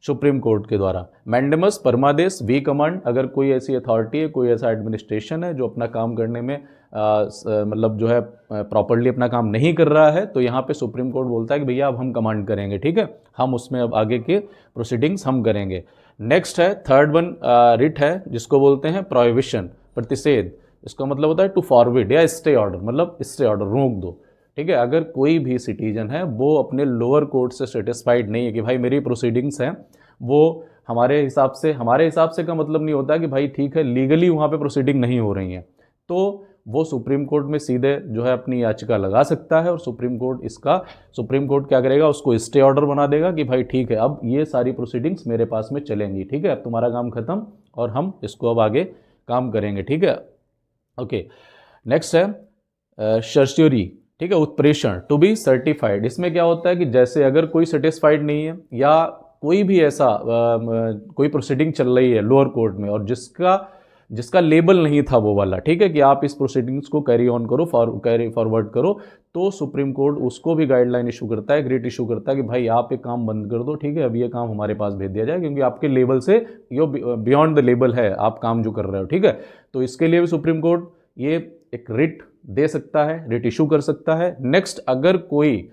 सुप्रीम कोर्ट के द्वारा। मैंडेमस परमादेश, वी कमांड, अगर कोई ऐसी अथॉरिटी है, कोई ऐसा एडमिनिस्ट्रेशन है जो अपना काम करने में मतलब जो है प्रॉपरली अपना काम नहीं कर रहा है, तो यहाँ पे सुप्रीम कोर्ट बोलता है कि भैया अब हम कमांड करेंगे, ठीक है, हम उसमें अब आगे के प्रोसीडिंग्स हम करेंगे। नेक्स्ट है थर्ड वन रिट है जिसको बोलते हैं प्रोहिबिशन, प्रतिषेध। इसका मतलब होता है टू फॉरवर्ड या स्टे ऑर्डर, मतलब स्टे ऑर्डर, रोक दो। ठीक है। अगर कोई भी सिटीजन है वो अपने लोअर कोर्ट से सेटिस्फाइड नहीं है कि भाई मेरी प्रोसीडिंग्स हैं वो हमारे हिसाब से का मतलब नहीं होता कि भाई ठीक है लीगली वहाँ पे प्रोसीडिंग नहीं हो रही हैं, तो वो सुप्रीम कोर्ट में सीधे जो है अपनी याचिका लगा सकता है और सुप्रीम कोर्ट क्या करेगा, उसको स्टे ऑर्डर बना देगा कि भाई ठीक है अब ये सारी प्रोसीडिंग्स मेरे पास में चलेंगी, ठीक है, अब तुम्हारा काम खत्म और हम इसको अब आगे काम करेंगे, ठीक है। ओके, नेक्स्ट है सर्च्योरी, ठीक है, उत्प्रेषण टू बी सर्टिफाइड। इसमें क्या होता है कि जैसे अगर कोई सेटिस्फाइड नहीं है या कोई भी ऐसा कोई प्रोसीडिंग चल रही है लोअर कोर्ट में और जिसका लेबल नहीं था वो वाला, ठीक है, कि आप इस प्रोसीडिंग्स को कैरी ऑन करो, कैरी फॉरवर्ड करो, तो सुप्रीम कोर्ट उसको भी गाइडलाइन इशू करता है, ग्रिट इशू करता है कि भाई आप एक काम बंद कर दो, ठीक है, अब ये काम हमारे पास भेज दिया जाए क्योंकि आपके लेवल से यो बियॉन्ड द लेबल है आप काम जो कर रहे हो, ठीक है। तो इसके लिए भी सुप्रीम कोर्ट ये एक रिट दे सकता है, रिट इशू कर सकता है। नेक्स्ट, अगर कोई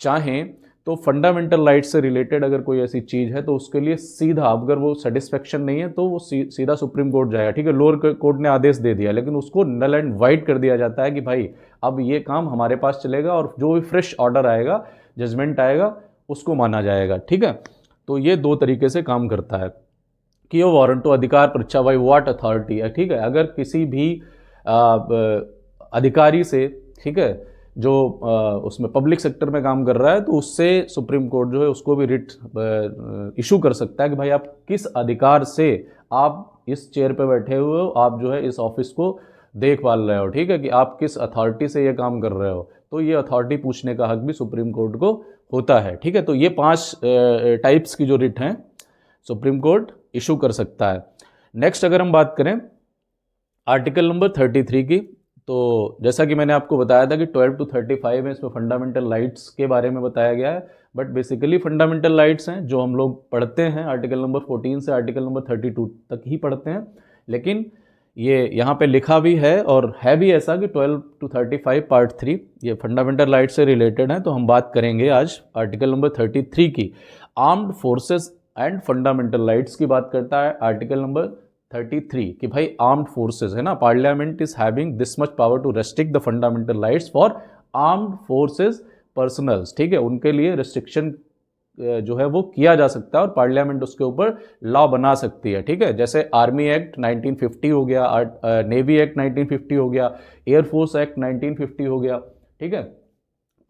चाहे तो फंडामेंटल राइट से रिलेटेड अगर कोई ऐसी चीज़ है तो उसके लिए सीधा, अगर वो सेटिस्फेक्शन नहीं है तो वो सीधा सुप्रीम कोर्ट जाएगा, ठीक है। लोअर कोर्ट ने आदेश दे दिया लेकिन उसको नल एंड वाइट कर दिया जाता है कि भाई अब ये काम हमारे पास चलेगा और जो भी फ्रेश ऑर्डर आएगा, जजमेंट आएगा, उसको माना जाएगा, ठीक है। तो ये दो तरीके से काम करता है कि वो वारंट तो अधिकार परीक्षा बाई व्हाट अथॉरिटी है, ठीक है। अगर किसी भी अधिकारी से, ठीक है, जो उसमें पब्लिक सेक्टर में काम कर रहा है तो उससे सुप्रीम कोर्ट जो है उसको भी रिट इशू कर सकता है कि भाई आप किस अधिकार से आप इस चेयर पे बैठे हुए हो, आप जो है इस ऑफिस को देखभाल रहे हो, ठीक है, कि आप किस अथॉरिटी से ये काम कर रहे हो, तो ये अथॉरिटी पूछने का हक भी सुप्रीम कोर्ट को होता है, ठीक है। तो ये 5 टाइप्स की जो रिट हैं सुप्रीम कोर्ट इशू कर सकता है। नेक्स्ट अगर हम बात करें आर्टिकल नंबर 33 की, तो जैसा कि मैंने आपको बताया था कि 12 to 35 है, इसमें फंडामेंटल राइट्स के बारे में बताया गया है, बट बेसिकली फंडामेंटल राइट्स हैं जो हम लोग पढ़ते हैं आर्टिकल नंबर 14 से आर्टिकल नंबर 32 तक ही पढ़ते हैं, लेकिन ये यहाँ पे लिखा भी है और है भी ऐसा कि 12 to 35 पार्ट 3 ये फंडामेंटल राइट से रिलेटेड है। तो हम बात करेंगे आज आर्टिकल नंबर 33 की। Armed forces and fundamental rights की बात करता है आर्टिकल नंबर 33 कि भाई आर्म्ड फोर्सेस है ना, parliament is having this much power to restrict the fundamental rights for armed forces personnels, ठीक है, उनके लिए रिस्ट्रिक्शन जो है वो किया जा सकता है और पार्लियामेंट उसके ऊपर लॉ बना सकती है, ठीक है। जैसे आर्मी एक्ट 1950 हो गया, नेवी एक्ट 1950 हो गया, एयरफोर्स एक्ट 1950 हो गया, ठीक है।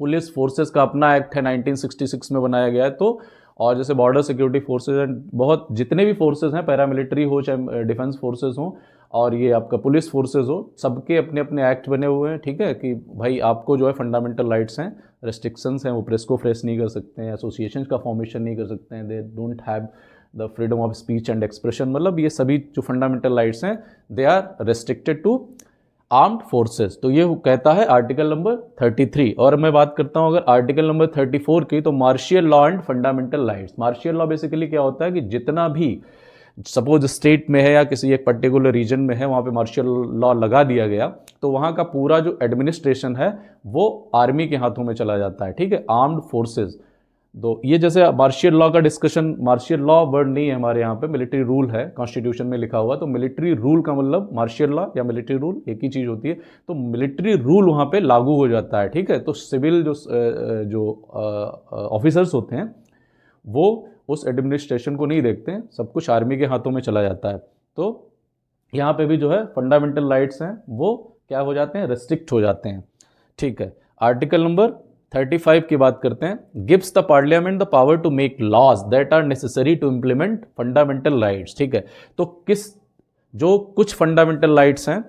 पुलिस फोर्सेस का अपना एक्ट है 1966 में बनाया गया है। तो और जैसे बॉर्डर सिक्योरिटी फोर्सेज एंड बहुत जितने भी फोर्सेज हैं, पैरामिलिट्री हो चाहे डिफेंस फोर्सेज हो और ये आपका पुलिस फोर्सेज हो, सबके अपने अपने एक्ट बने हुए हैं, ठीक है, कि भाई आपको जो है फंडामेंटल राइट्स हैं, रेस्ट्रिक्शंस हैं, वो प्रेस को प्रेस नहीं कर सकते हैं, एसोसिएशन का फॉर्मेशन नहीं कर सकते हैं, they don't have the freedom of speech and expression, मतलब ये सभी जो फंडामेंटल राइट्स हैं they are restricted to armed forces. तो ये कहता है आर्टिकल नंबर 33। और मैं बात करता हूं अगर आर्टिकल नंबर 34 की, तो martial law and fundamental rights. Martial law basically क्या होता है कि जितना भी सपोज स्टेट में है या किसी एक पर्टिकुलर रीजन में है, वहाँ पे मार्शियल लॉ लगा दिया गया, तो वहाँ का पूरा जो एडमिनिस्ट्रेशन है वो आर्मी के हाथों में चला जाता है, ठीक है, आर्म्ड फोर्सेस। तो ये जैसे मार्शियल लॉ का डिस्कशन, मार्शियल लॉ वर्ड नहीं है हमारे यहाँ पे, मिलिट्री रूल है, कॉन्स्टिट्यूशन में लिखा हुआ। तो मिलिट्री रूल का मतलब मार्शियल लॉ या मिलिट्री रूल एक ही चीज़ होती है। तो मिलिट्री रूल वहाँ पे लागू हो जाता है, ठीक है। तो सिविल जो ऑफिसर्स होते हैं वो उस एडमिनिस्ट्रेशन को नहीं देखते हैं, सब कुछ आर्मी के हाथों में चला जाता है। तो यहाँ पे भी जो है फंडामेंटल राइट्स हैं वो क्या हो जाते हैं, रेस्ट्रिक्ट हो जाते हैं, ठीक है। आर्टिकल नंबर 35 की बात करते हैं। Gives the parliament the power to make laws that are necessary to implement fundamental rights, ठीक है। तो जो कुछ फंडामेंटल राइट्स हैं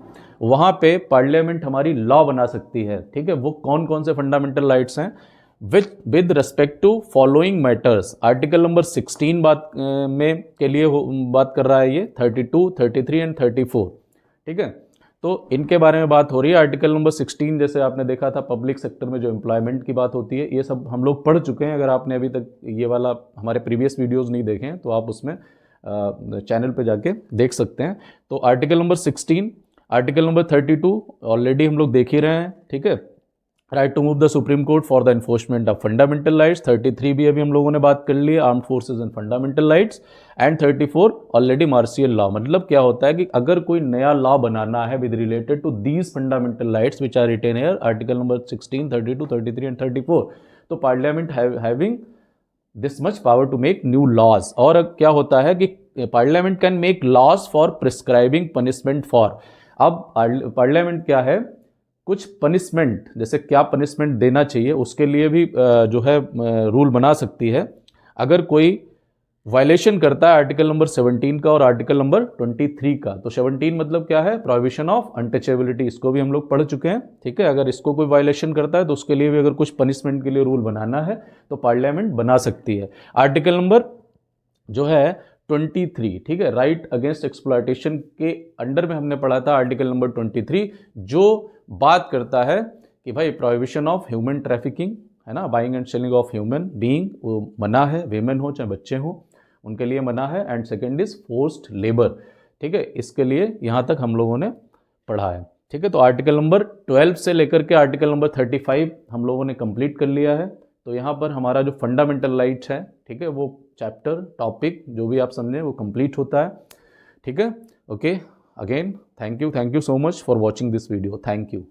वहाँ पे पार्लियामेंट हमारी लॉ बना सकती है, ठीक है। वो कौन कौन से फंडामेंटल राइट्स हैं, with respect to following matters. Article number 16 में के लिए बात कर रहा है ये, 32, 33 एंड 34, ठीक है। तो इनके बारे में बात हो रही है। आर्टिकल नंबर 16 जैसे आपने देखा था पब्लिक सेक्टर में जो एम्प्लॉयमेंट की बात होती है, ये सब हम लोग पढ़ चुके हैं। अगर आपने अभी तक ये वाला हमारे प्रीवियस वीडियोस नहीं देखे हैं तो आप उसमें चैनल पे जाके देख सकते हैं। तो article number 16, article number 32 already हम लोग देख ही रहे हैं, ठीक है। Right to move the supreme court for the enforcement of fundamental rights. 33 भी अभी हम लोगों ने बात कर ली, armed forces and fundamental rights. And 34 already martial law. मतलब क्या होता है कि अगर कोई नया लॉ बनाना है with related to these fundamental rights which are written here, article number 16, 32, 33 and 34, तो parliament having this much power to make new laws. और अब क्या होता है कि parliament can make laws for prescribing punishment for. अब पार्लियामेंट क्या है, कुछ पनिशमेंट, जैसे क्या पनिशमेंट देना चाहिए उसके लिए भी जो है रूल बना सकती है। अगर कोई वायलेशन करता है आर्टिकल नंबर 17 का और आर्टिकल नंबर 23 का, तो 17 मतलब क्या है, प्रोहिबिशन ऑफ अनटचेबिलिटी, इसको भी हम लोग पढ़ चुके हैं। ठीक है, अगर इसको कोई वायलेशन करता है तो उसके लिए भी अगर कुछ पनिशमेंट के लिए रूल बनाना है तो पार्लियामेंट बना सकती है। आर्टिकल नंबर जो है 23, ठीक है, राइट अगेंस्ट एक्सप्लॉयटेशन के अंडर में हमने पढ़ा था आर्टिकल नंबर 23, जो बात करता है कि भाई प्रोहिबिशन ऑफ ह्यूमन ट्रैफिकिंग, है ना, buying and selling of human being, वो मना है, वेमेन हो चाहे बच्चे हो उनके लिए मना है। And second is forced labour. ठीक है, इसके लिए यहाँ तक हम लोगों ने पढ़ा है। ठीक है, तो आर्टिकल नंबर 12 से लेकर के आर्टिकल नंबर 35 हम लोगों ने कंप्लीट कर लिया है। तो यहाँ पर हमारा जो फंडामेंटल राइट्स है, ठीक है, वो चैप्टर टॉपिक जो भी आप समझें वो कंप्लीट होता है। ठीक है, okay, again thank you so much for watching this video. Thank you.